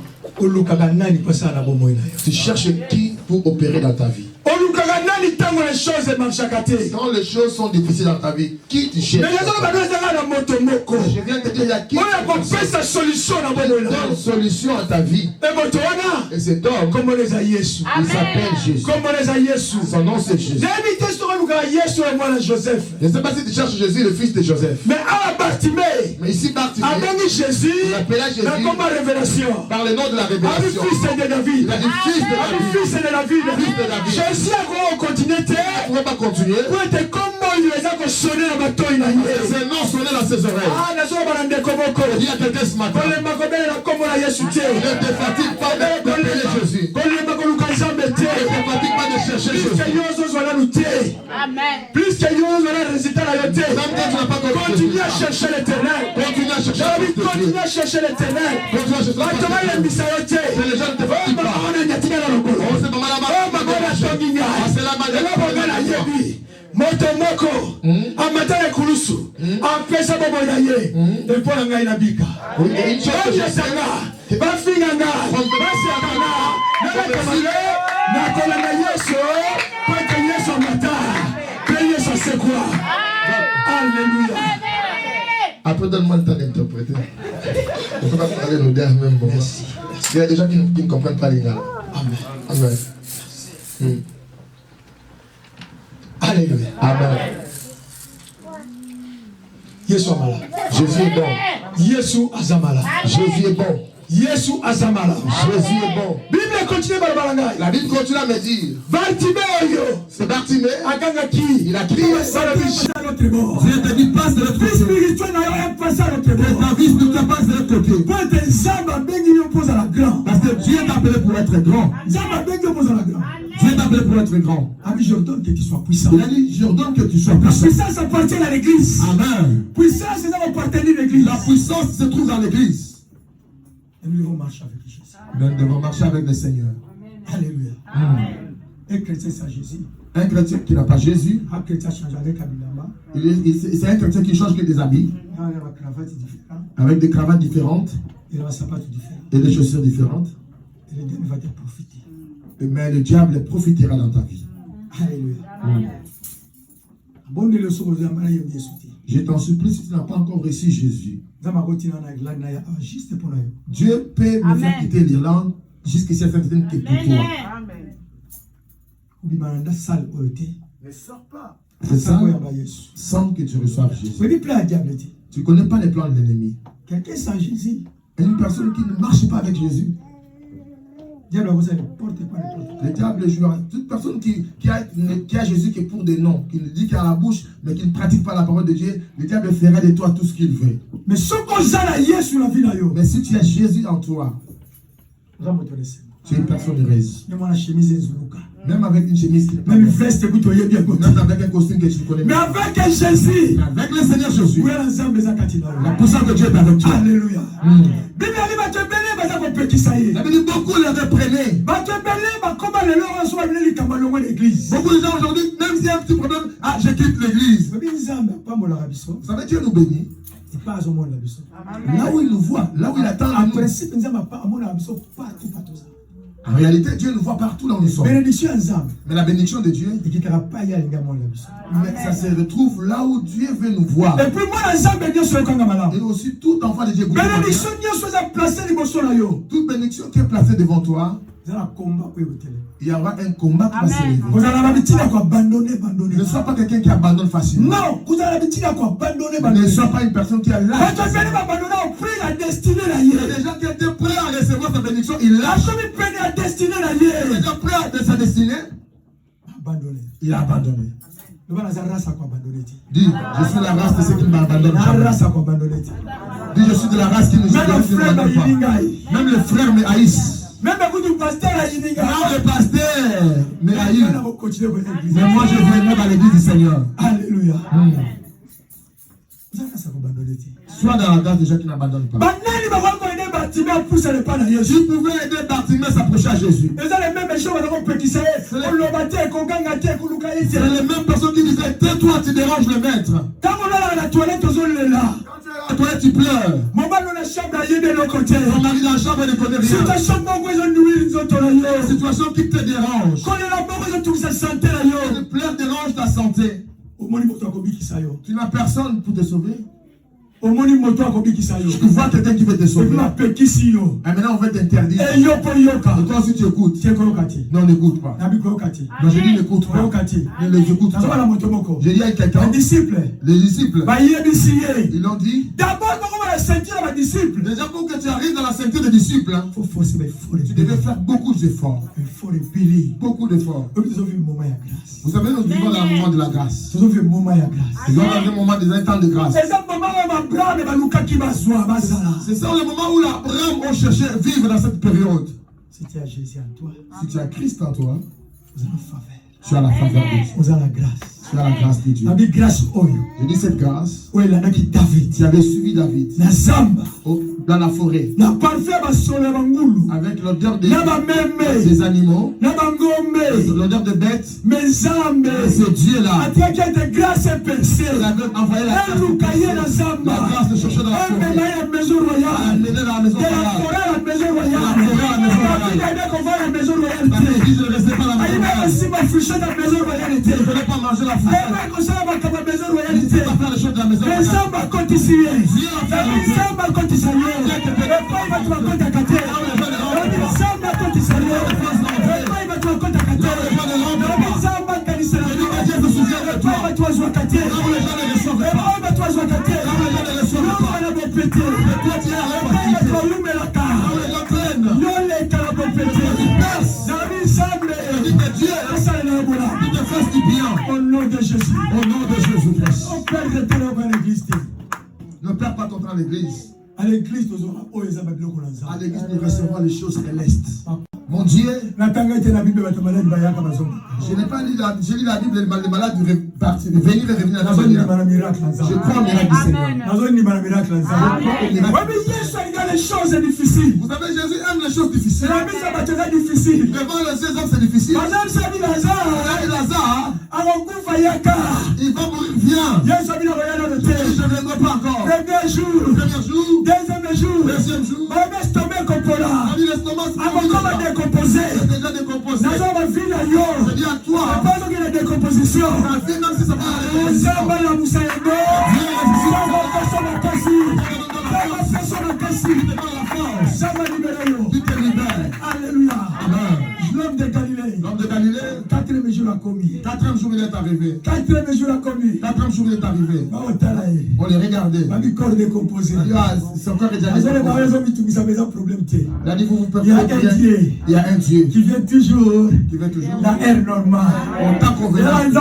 Tu cherches qui pour opérer dans ta vie? Quand les choses sont difficiles dans ta vie, qui tu cherches? Je viens te dire, il y a qui donne solution à ta vie. Et cet homme, il s'appelle Jésus. Son nom c'est Jésus. Je ne sais pas si tu cherches Jésus, le fils de Joseph. Mais ici Bartimée, Jésus, il appela Jésus par le nom de la révélation. Il a dit fils de David. Jésus a continué. Il ne pouvait pas continuer. Ses noms sonnaient dans ses oreilles. Il y a quelqu'un ce matin. Ne te fatigue pas d'appeler Jésus. Ne te fatigue pas de chercher Jésus. Amen. Plus que nous avons le résultat à l'été. Continue à chercher l'éternel. Continue à chercher l'éternel. Les gens ne te fatiguent pas. C'est la manière. Motomoko, amatala kulusu, ampesa bobo na ye, epona ngai na bika. Sanga, bafinganga, basakana, nalakamale, nakolanga Yesu, paka Yesu amata, pe Yesu c'est quoi? Alléluia. Après, donne-moi le temps d'interpréter. On ne peut pas parler nos derniers mêmes moments. Il y a des gens qui ne comprennent pas les gars. Amen. Amen. Alléluia. Amen. Yesu amala. Jésus est bon. Yesu azamala. Jésus est bon. Yesu azamala. Jésus est bon. Bible continue par balanga. La Bible continue à me dire. Bartimée. C'est Bartimée. Aganga qui? Il a crié. Dieu te dit passe de l'autre côté. Spirituel n'a passé à l'autre côté. Ta vie spirituelle passe de l'autre côté. Pour être Zamba Bengi oppose à la grande. Parce que Dieu t'a appelé pour être grand. Zamba Bengi oppose à la grande. Dieu t'a appelé pour être grand. Ami, je ordonne que tu sois puissant. Il a dit, je ordonne que tu sois puissant. La puissance appartient à l'église. Amen. Puissance est dans appartenir à l'église. La puissance se trouve dans l'église. Et nous devons marcher avec Jésus. Nous devons marcher avec le Seigneur. Alléluia. Un chrétien sans Jésus. Un chrétien qui n'a pas Jésus. Un chrétien change avec Abilama. C'est un chrétien qui change que des habits. Avec des cravates différentes. Et des chaussures différentes. Et le diable va te profiter. Mais le diable profitera dans ta vie. Alléluia. Je t'en supplie si tu n'as pas encore reçu Jésus. Dieu peut me faire quitter l'Irlande jusqu'à ce que c'est pour toi. Ne sors pas. C'est ça, sans que tu reçoives Jésus. Tu ne connais pas les plans de l'ennemi. Quelqu'un sans Jésus. Une personne qui ne marche pas avec Jésus. Le diable joue. Toute personne qui a Jésus qui est pour des noms, qui ne dit qu'à la bouche, mais qui ne pratique pas la parole de Dieu, le diable fera de toi tout ce qu'il veut. Mais si tu as Jésus en toi, tu es une personne heureuse. Même avec une chemise qui même une veste que tu bien même avec un costume que tu connais. Mais avec Jésus, avec le Seigneur Jésus, la puissance de Dieu est avec toi. Alléluia. La Bible dit beaucoup le reprenaient. Beaucoup de gens aujourd'hui, même s'il y a un petit problème, je quitte l'église. Vous savez, Dieu nous bénit. Là où il nous voit, là où il attend. En réalité, Dieu nous voit partout là où nous sommes. Mais la bénédiction de Dieu, mais ça se retrouve là où Dieu veut nous voir. Et aussi tout enfant de Dieu. Toute bénédiction qui est placée devant toi, il y aura un combat qui va se lever. Ne sois pas quelqu'un qui abandonne facilement. Non, ne sois pas une personne qui a lâché. Il y a des gens qui étaient prêts à recevoir sa bénédiction, il lâche. Il est déjà prêt à sa destinée. Il a abandonné. Dis, je suis la race de ceux qui ne m'abandonnent pas. Dis, je suis de la race qui ne m'abandonne pas. Même les frères me haïssent. Même le pasteur me haït. Mais moi je viendrai dans l'église du Seigneur. Alléluia. Sois dans la grâce des gens qui n'abandonnent pas. Tu pouvais aider Bartimée à s'approcher à Jésus. C'est les mêmes personnes qui disaient tais-toi, tu déranges le maître. Quand tu es à la toilette, tu pleures. Ton mari dans la chambre ne connaît rien. Situation qui te dérange. Le pleurs dérange ta santé. Tu n'as personne pour te sauver. Tu vois quelqu'un qui veut te sauver. Et maintenant on veut t'interdire. Et toi aussi tu écoutes. Non, n'écoute pas. Non, je dis n'écoute pas. Ne les écoute pas. Je dis à quelqu'un. Les disciples. Ils l'ont dit. D'abord déjà pour que tu arrives dans la ceinture des disciples, tu devais faire beaucoup d'efforts. Beaucoup d'efforts. Vous savez, nous vivons dans un moment de la grâce. Nous vivons dans un moment de temps de grâce. C'est ça le moment où Abraham a cherché à vivre dans cette période. Si tu as Jésus en toi, si tu as Christ en toi, tu as la faveur de Dieu. Tu as la grâce. C'est la grâce de Dieu. Je dis cette grâce qui avait suivi David dans la forêt avec l'odeur des animaux, l'odeur de bêtes. Mais ce Dieu-là, il avait envoyé la grâce de chercher dans la forêt, à aller dans la maison royale. Je ne restais pas dans la maison royale. Je ne voulais pas manger la fourchette. Je ne voulais pas faire les choses de la maison au nom de Jésus. Au nom de Jésus-Christ. Ne perds pas ton temps à l'église. À l'église, nous recevrons les choses célestes. Mon Dieu, je n'ai pas lu j'ai lu la Bible, les malades venir et revenir à la maison. Je crois au miracle du Seigneur. Les choses difficiles. Vous savez, Jésus aime les choses difficiles. Devant les hommes, c'est difficile. Lazare, il va mourir, viens. Je ne viendrai pas encore. Premier jour. Deuxième jour. L'estomac décomposé. C'est déjà décomposé. Je dis à toi. La décomposition. Même si ça va Alléluia. L'homme de Galilée. 4e jour a commis. 4e jour il est arrivé. 4e jour a commis. 4e jour il est arrivé. On les regardait. Le corps décomposé. Son corps est déjà décomposé. Il a dit vous pouvez faire. Il y a un Dieu qui vient toujours. La ère normale. En temps convenable.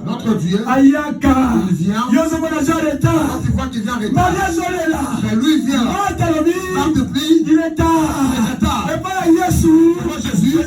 Notre Dieu. Il vient. Quand tu vois qu'il vient arrêter. Mais lui il vient. Quand tu pries. Il est tard. Et pas Jésus. Jésus.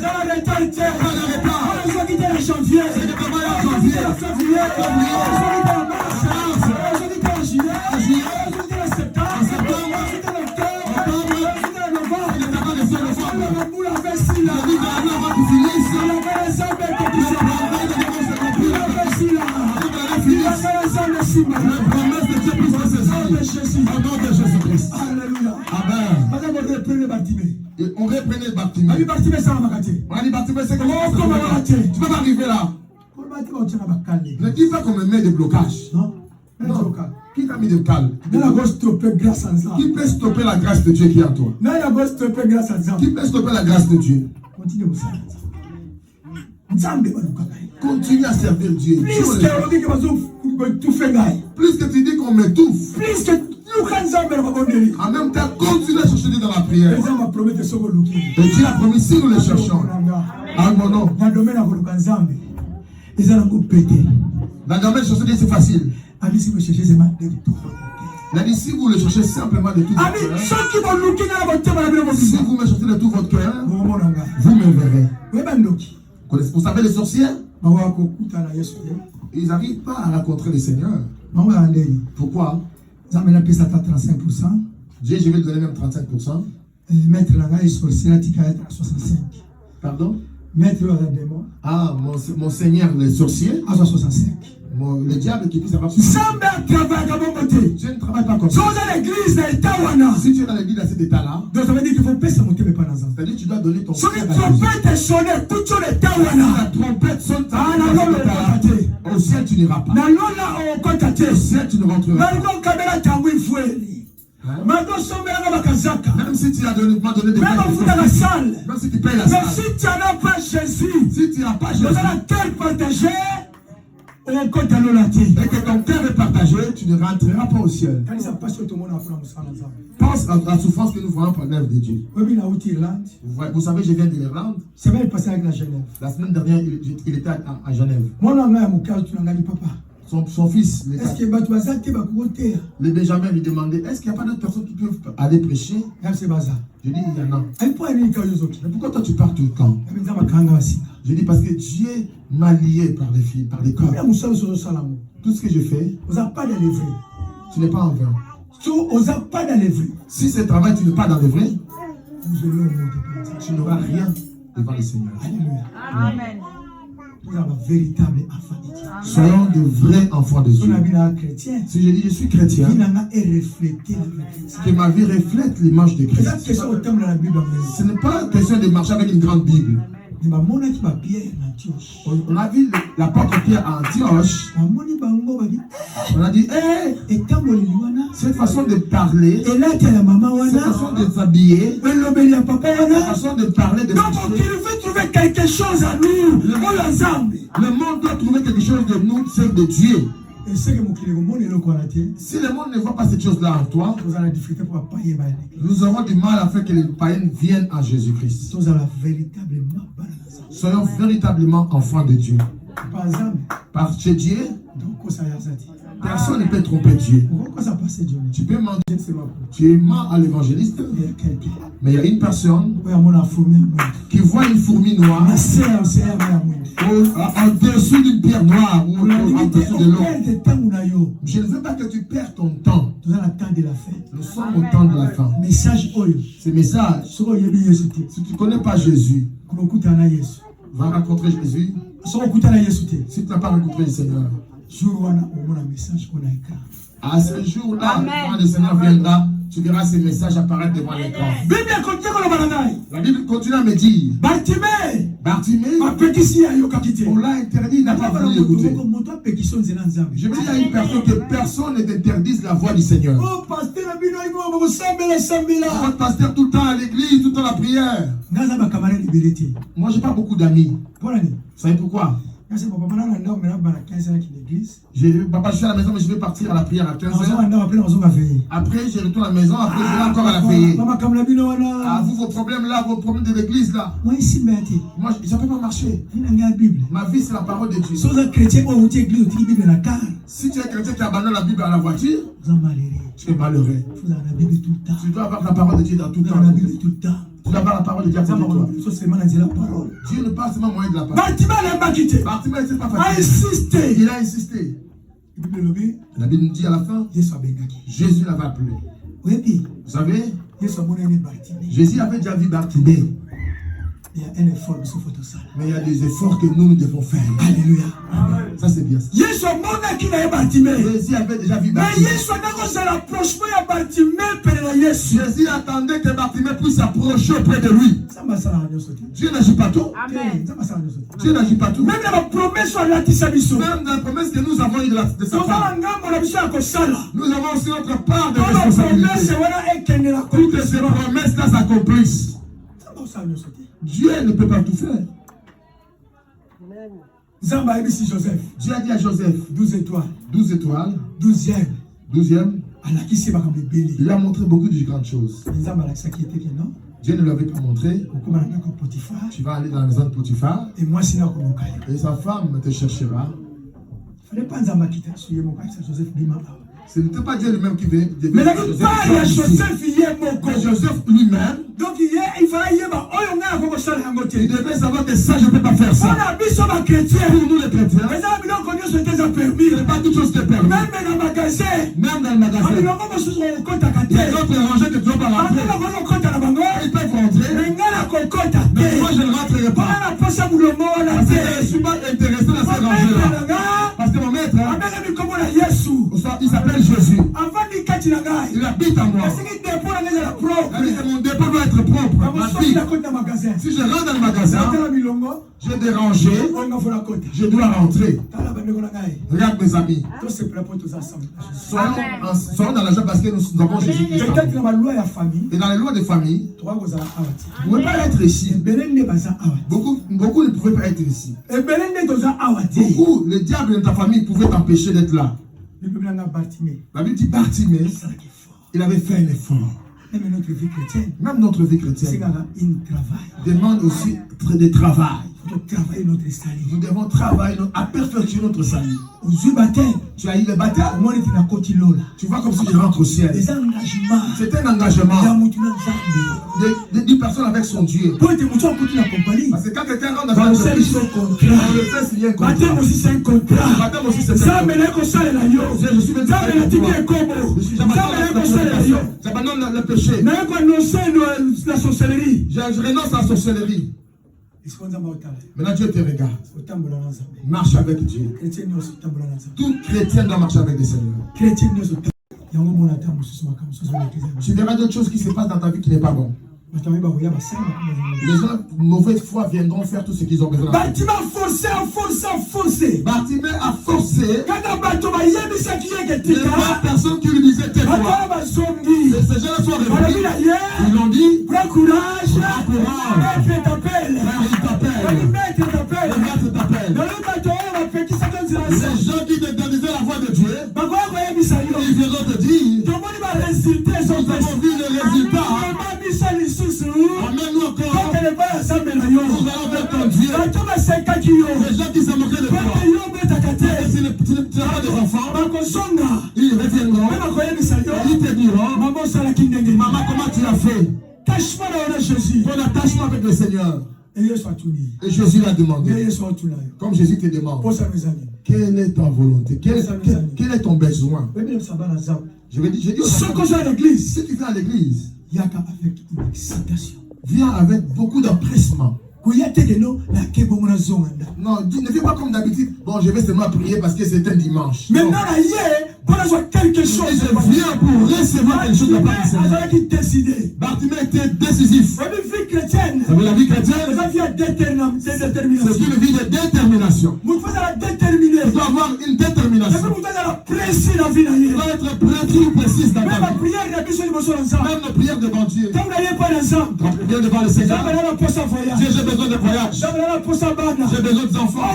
Alléluia. Amen. Et on reprenait Bartimée. C'est comment tu peux pas arriver là. Ne dis pas qu'on me met des blocages. Non. Qui t'a mis des calmes? Qui peut stopper la grâce de Dieu qui est en toi? Qui peut stopper la grâce de Dieu? Continue à servir Dieu. Plus que tu dis qu'on m'étouffe. En même temps, continue à chercher Dieu dans la prière. Et Dieu a promis si nous le cherchons. En mon nom. Dans le domaine de chercher Dieu, c'est facile. Il a dit si vous le cherchez simplement de tout votre cœur, si vous me cherchez de tout votre cœur, vous me verrez. Vous savez les sorciers, ils n'arrivent pas à rencontrer le Seigneur. Pourquoi? Dieu, je vais te donner même 35%. Maître Langaï sorcier, tu vas être à 65. Pardon? Maître démon. Ah, mon Seigneur, le sorcier. À 65. Le diable qui puisse avoir. Je ne travaille pas comme ça. Si tu es dans l'église dans cet état-là, donc ça veut dire qu'il faut payer monter mes panazes. C'est-à-dire que tu dois donner ton cœur à Jésus. Si la trompette sonne, au ciel tu n'iras pas. Au ciel tu ne rentreras pas. Même si tu as donné des même si tu payes la salle, si tu n'as pas Jésus, et que ton cœur est partagé, tu ne rentreras pas au ciel. Pense à la souffrance que nous voyons par l'œuvre de Dieu. Vous savez, je viens de l'Irlande. La semaine dernière, il était à Genève. Son fils, le Benjamin lui demandait est-ce qu'il n'y a pas d'autres personnes qui peuvent aller prêcher? Je dis il y en a. Mais pourquoi toi tu pars tout le temps? Je dis parce que Dieu m'a lié par les filles, par les corps. Tout ce que je fais, tu n'es pas en vain. Si ce travail, tu n'es pas dans le vrai, tu n'auras rien devant le Seigneur. Alléluia. Amen. Soyons de vrais enfants de Dieu. Si je dis je suis chrétien, que ma vie reflète l'image de Christ. Ce n'est pas question de marcher avec une grande Bible. On a vu l'apôtre Pierre à Antioche. On a dit, cette façon de parler, cette façon de s'habiller, cette façon de parler de donc il veut trouver quelque chose à nous. Le monde doit trouver quelque chose de nous, c'est de Dieu. Si le monde ne voit pas cette chose-là en toi, nous aurons du mal à faire que les païens viennent à Jésus-Christ. Soyons véritablement enfants de Dieu. Par chez Dieu, personne ne peut tromper Dieu. Tu peux mentir, tu mens à l'évangéliste, mais il y a une personne qui voit une fourmi noire en dessous d'une pierre noire ou en dessous de l'eau. Je ne veux pas que tu perds ton temps. Nous sommes au temps de la fin. Ce message, si tu ne connais pas Jésus, va rencontrer Jésus. Si tu n'as pas rencontré le Seigneur, à ce jour-là, quand le Seigneur viendra, tu verras ces messages apparaître devant l'écran. La Bible continue à me dire, Bartimée, on l'a interdit, il n'a pas voulu écouter. Je veux dire à une personne que personne ne t'interdise la voix du Seigneur. Votre pasteur tout le temps à l'église, tout le temps à la prière. Moi, je n'ai pas beaucoup d'amis. Vous savez pourquoi? Papa, je suis à la maison, mais je vais partir à la prière à 15h. Après, je retourne à la maison, après, je vais encore à la veillée. À vous, vos problèmes là, vos problèmes de l'église là. Moi, ça ne peut pas marcher. Ma vie, c'est la parole de Dieu. Si tu es chrétien qui abandonne la Bible à la voiture, tu es malheureux. Tu dois avoir la parole de Dieu dans tout temps. Tu dois avoir la parole de Dieu dans tout temps. Dieu ne parle seulement moyen de la parole. Bartimée n'était pas fatigué. Il a insisté. La Bible nous dit à la fin, Jésus l'avait appelé. Vous savez, Jésus avait déjà vu Bartimée. Il y a un effort de ce photo ça. Mais il y a des efforts que nous devons faire. Alléluia. Ça c'est bien. Jésus avait déjà vu Bartimée. Jésus attendait que Bartimée puisse s'approcher auprès de lui. Dieu n'agit pas tout. Dieu n'agit pas tout. Même dans la promesse que nous avons eue de sa part, nous avons aussi notre part de responsabilité. Toutes ces promesses-là s'accomplissent. Dieu ne peut pas tout faire. Dieu a dit à Joseph 12 étoiles. 12 étoiles. 12e. Il a montré beaucoup de grandes choses. Dieu ne l'avait pas montré. Tu vas aller dans la maison de Potiphar. Et sa femme te cherchera. Ce n'était pas Dieu lui-même qui devait. Mais Joseph lui-même. Donc il fallait il devait savoir que ça, je ne peux pas faire ça. Pour nous les chrétiens, ce n'est pas toute chose qui est permis. Même dans le magasin, il y a d'autres rangées que tu ne dois pas rentrer. Ils peuvent rentrer. Mais moi, je ne rentrerai pas. Parce que je ne suis pas intéressé dans ces rangées-là. Parce que mon maître, il s'appelle Jésus. Il habite en moi. Mon dépôt doit être propre. Si je rentre dans le magasin, j'ai dérangé, je dois rentrer. Regarde mes amis. Soyons dans la joie parce que nous avons Jésus-Christ. Et dans les lois de famille, vous ne pouvez pas être ici. Beaucoup ne pouvaient pas être ici. Beaucoup, le diable de ta famille pouvait t'empêcher d'être là. La Bible dit Bartimée, il avait fait un effort. Même notre vie chrétienne demande aussi de travail. Nous devons travailler à perfectionner notre salut. Tu as eu le baptême. Tu vois comme si je rentre au ciel. C'est un engagement d'une personne avec son Dieu. Parce que quand quelqu'un rentre dans un service, on le fait signer un contrat. Baptême aussi c'est un contrat. Baptême aussi c'est un contrat. J'abandonne le péché. Je renonce à la sorcellerie. Maintenant Dieu te regarde. Marche avec Dieu. Tout chrétien doit marcher avec le Seigneur. Tu verras d'autres choses qui se passent dans ta vie qui n'est pas bon. Les gens de mauvaise foi viendront faire tout ce qu'ils ont besoin. Bartimée a forcé. Bartimée a forcé. Les personnes qui lui disaient tais-toi. Ces gens sont réveillés. Ils l'ont dit. Prends courage. Il t'appelle. Le maître t'appelle. Les gens qui te disaient la voix de Dieu, ils viendront te dire. Nous avons vu le résultat. Amène-nous encore. Nous allons faire ton Dieu. Les gens qui se moquaient de toi. Tu n'as pas des enfants. Ils reviendront. Ils te diront. Maman, comment tu as fait? Ton attachement avec le Seigneur. Et Jésus l'a demandé. Comme Jésus te demande. Quelle est ta volonté? Quel est ton besoin? Je vais dire, si tu viens à l'église, viens avec beaucoup d'empressement. Non, ne fais pas comme d'habitude. Bon, je vais seulement prier parce que c'est un dimanche. Maintenant, quelque chose. Et je viens pour recevoir quelque chose de la part du Seigneur. Bartimée était décisif. La vie chrétienne, c'est une vie de détermination. Tu dois avoir une détermination. Tu dois être précis dans ta vie. Même la prière devant Dieu. Quand tu viens devant le Seigneur, Dieu, j'ai besoin de voyage. J'ai besoin d'enfants.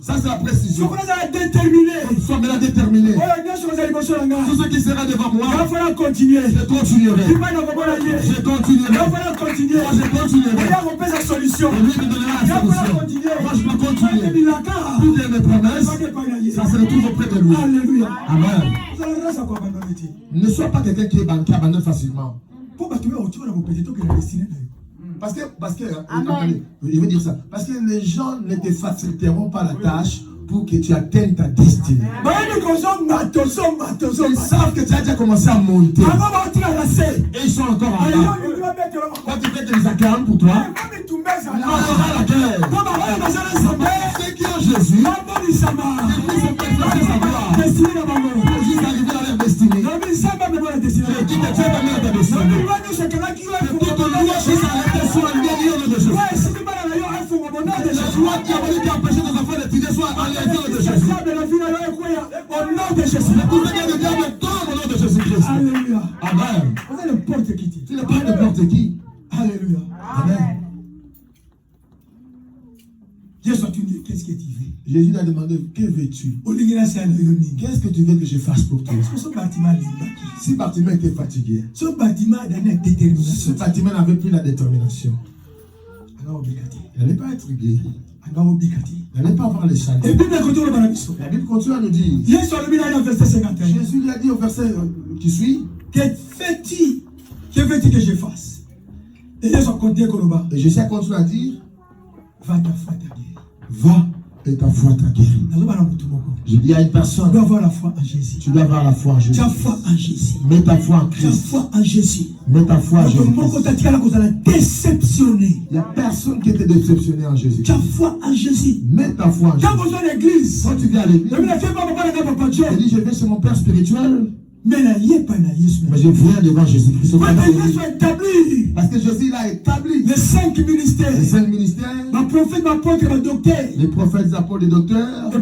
Ça, c'est la précision. Sois maintenant déterminé. Tout ce qui sera devant moi, je continuerai. Je continuerai. Moi, je continuerai. Et lui me donnera la solution. Moi, je peux continuer. Toutes mes promesses, ça se retrouve auprès de lui. Amen. Ne sois pas quelqu'un qui abandonne facilement. Parce que je veux dire ça. Parce que les gens ne te faciliteront pas la tâche pour que tu atteignes ta destinée. Ils savent que tu as déjà commencé à monter. Et ils sont encore en bas. Quand tu fais des accords pour toi, on aura la guerre. Ceux qui ont Jésus, ils sont préférés sa gloire. Pour juste arriver dans leur destinée. C'est qui te tient dans ta destinée. C'est qui te loue chez sa soit enlevé au nom de Jésus. La joie qui a voulu t'empêcher tes enfants d'étudier soit enlevée au nom de Jésus. Au nom de Jésus. Tout ce que le diable tombe au nom de Jésus-Christ. Alléluia. Amen. Tu n'es pas n'importe qui. Alléluia. Amen. Qu'est-ce que tu veux? Jésus lui a demandé, que veux-tu? Qu'est-ce que tu veux que je fasse pour toi? Si Bartimée était fatigué, ce Bartimée n'avait plus la détermination, il n'allait pas être guéri. Il n'allait pas avoir les saluts. La Bible continue à nous dire. Jésus lui a dit au verset qui suit. Que veux-tu que je fasse? Et Jésus a continué à dire. Va ta foi t'a guéri. Va et ta foi t'a guéri. Je dis à une personne. Tu dois avoir la foi en Jésus. Tu dois avoir la foi en Jésus. Tu as foi en Jésus. Mets ta foi en Christ. Tu as foi en Jésus. Mets ta foi en Jésus. Il n'y a personne qui était déceptionné en Jésus. Tu as foi en Jésus. Mets ta foi en Jésus. Quand tu viens à l'église, je dis je vais chez mon père spirituel. Mais je viens devant Jésus-Christ. Parce que Jésus l'a établi. Les 5 ministères. Les 5 ministères. Ma prophète, ma apôtre, ma docteur. Les prophètes, les apôtres, les docteurs. Et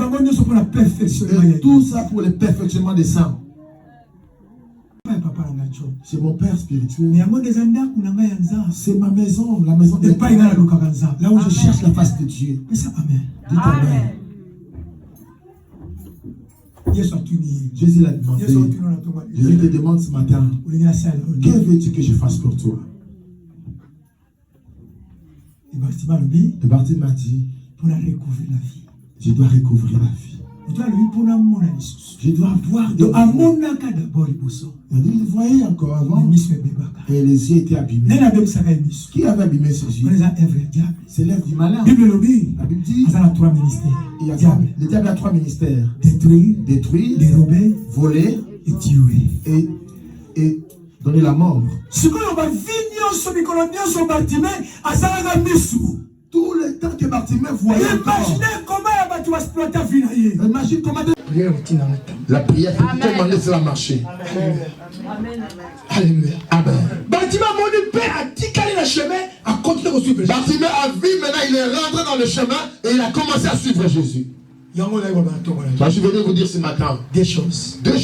tout ça pour le perfectionnement des saints. C'est mon père spirituel. C'est ma maison, la maison de là où je cherche la face de Dieu. Dites Amen. Jésus l'a demandé. Jésus te demande ce matin, que veux-tu que je fasse pour toi? Le Barthéme m'a dit, pour recouvrir la vie. je dois recouvrir la vie. Je dois voir de Il voyait encore avant et les yeux étaient abîmés. Qui avait abîmé ses yeux? C'est l'œuvre du malin. La Bible dit il y a le diable a 3 ministères: détruire, dérober, voler et tuer. Et donner la mort. Tout le temps que Bartimée voyait, imagine comment la prière fait tellement laisser la marcher. Alléluia. Amen. Bartimée a vu maintenant, il est rentré dans le chemin et il a commencé à suivre Jésus. Je suis venu vous dire ce matin deux choses. Si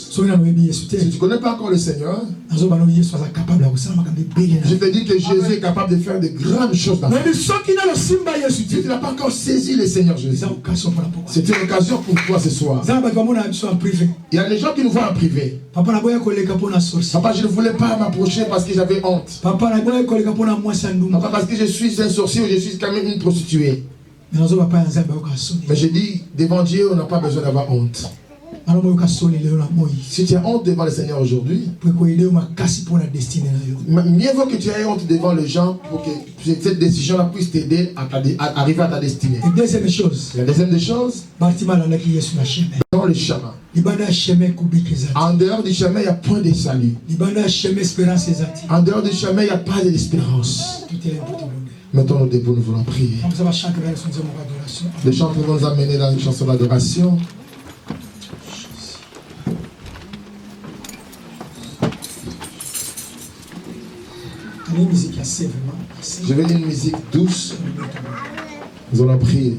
tu ne connais pas encore le Seigneur, je te dis que Jésus est capable de faire de grandes choses dans ta vie. Si tu n'as pas encore saisi le Seigneur Jésus, c'est une occasion pour toi ce soir. Il y a des gens qui nous voient en privé. Papa, je ne voulais pas m'approcher parce que j'avais honte. Papa, parce que je suis un sorcier ou je suis quand même une prostituée. Mais je dis, devant Dieu, on n'a pas besoin d'avoir honte. Si tu as honte devant le Seigneur aujourd'hui, mieux vaut que tu aies honte devant les gens pour que cette décision-là puisse t'aider à arriver à ta destinée. La deuxième des choses, dans le chemin. En dehors du chemin, il n'y a point de salut. En dehors du chemin, il n'y a pas d'espérance. Mettons-nous debout, nous voulons prier. Les chants vont nous amener dans une chanson d'adoration. Je veux une musique douce. Nous allons prier.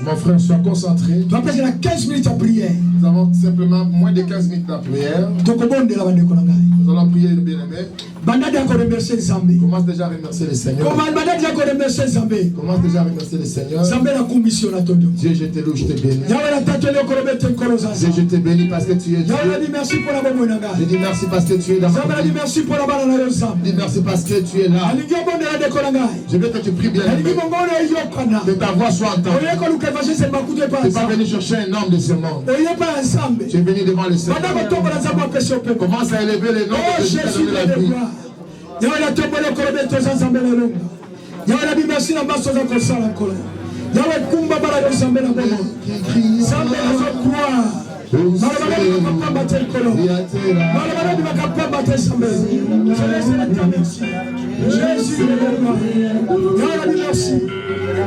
Mon frère, sois concentré. Tu vas passer 15 minutes à prière. Nous avons simplement moins de 15 minutes à prière. Nous allons prier le bien-aimé. Commence déjà à remercier le Seigneur. Commence déjà à remercier le Seigneur. Dieu, je te loue, je te bénis. Dieu, je te bénis parce que tu es Dieu. Je dis merci parce que tu es dans ma vie. Je dis merci parce que tu es là. Je veux que tu pries bien. Que ta voix soit entendue. Tu n'es pas venu chercher un homme de ce monde. Tu es venu devant le Seigneur. Commence à élever les noms de Jésus de la vie.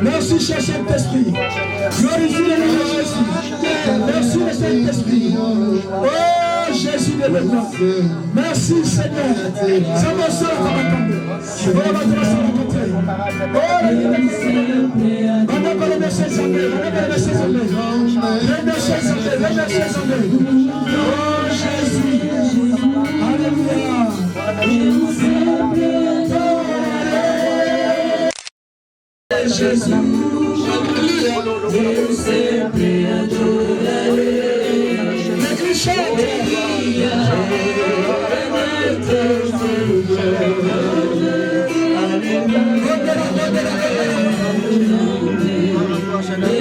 Merci, cher Saint-Esprit. Glorifie le nom de Jésus. Merci, le Saint-Esprit. Oh, Jésus de l'éternel. Merci, Seigneur. C'est mon seul combattant.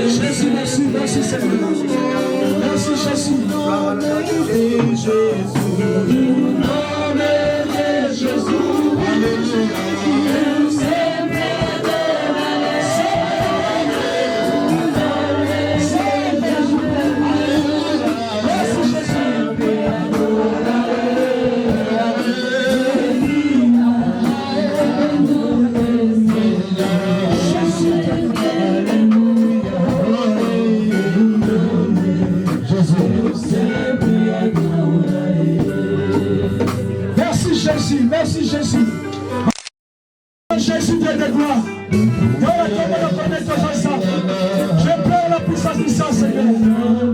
Jésus, merci, merci Seigneur. Merci Jésus. Merci Jésus. Jésus de gloire. Je pleure la puissance du Saint-Seigneur.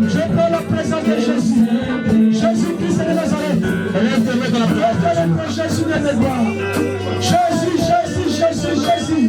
Je pleure la présence de Jésus. Jésus-Christ de Nazareth. Jésus de gloire. Jésus, Jésus, Jésus, Jésus.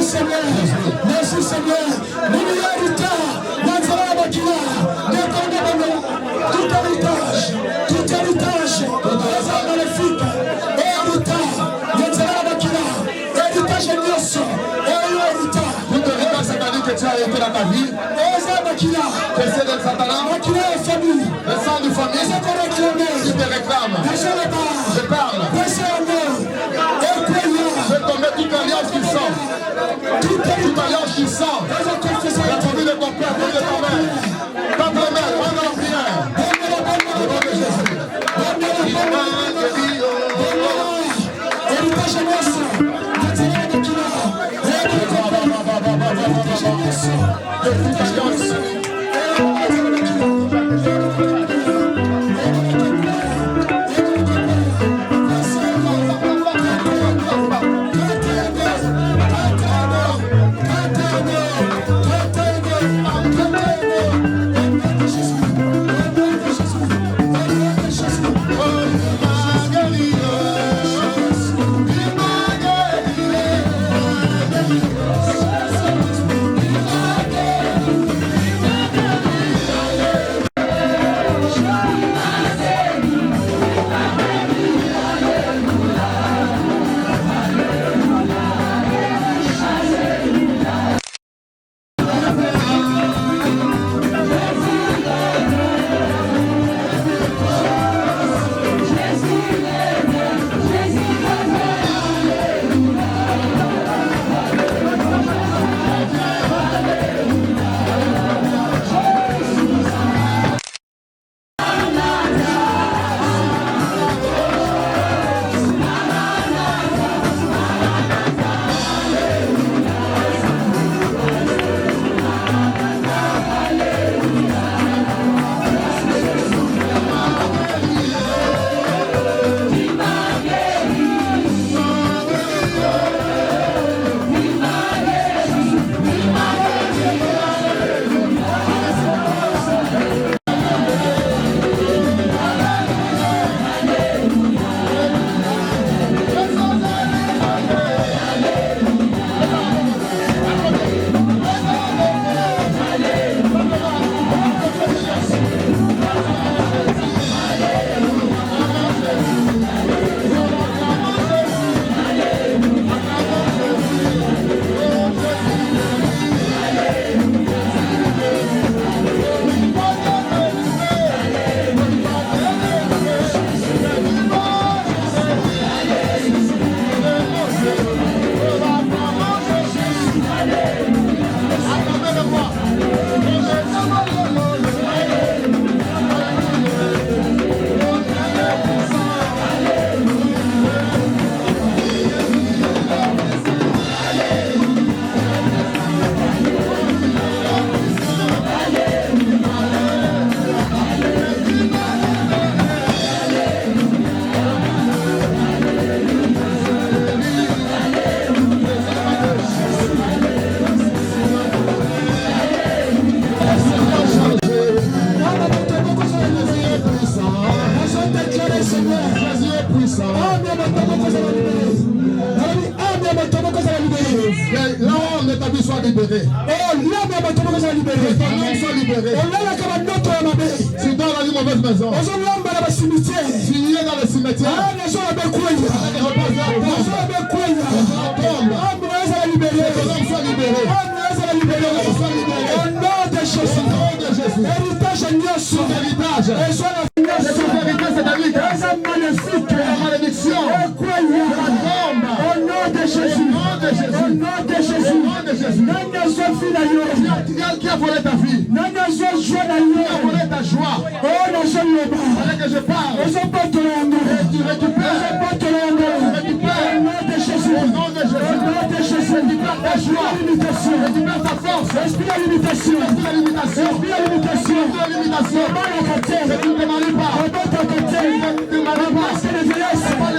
Seigneur. Merci Seigneur. Nous tout héritage, les hommes maléfiques, héritage Nyonso, Tout héritage satanique que tu as été dans ta vie, que c'est le Satan, le sang de famille, qui te réclame. Je parle. Je commets toute alliance qui sort. Toute alliance qui sort. La famille de ton père, de ta mère. Ta mère, on en prière. Au nom de Jésus. Il m'a guéri. Pas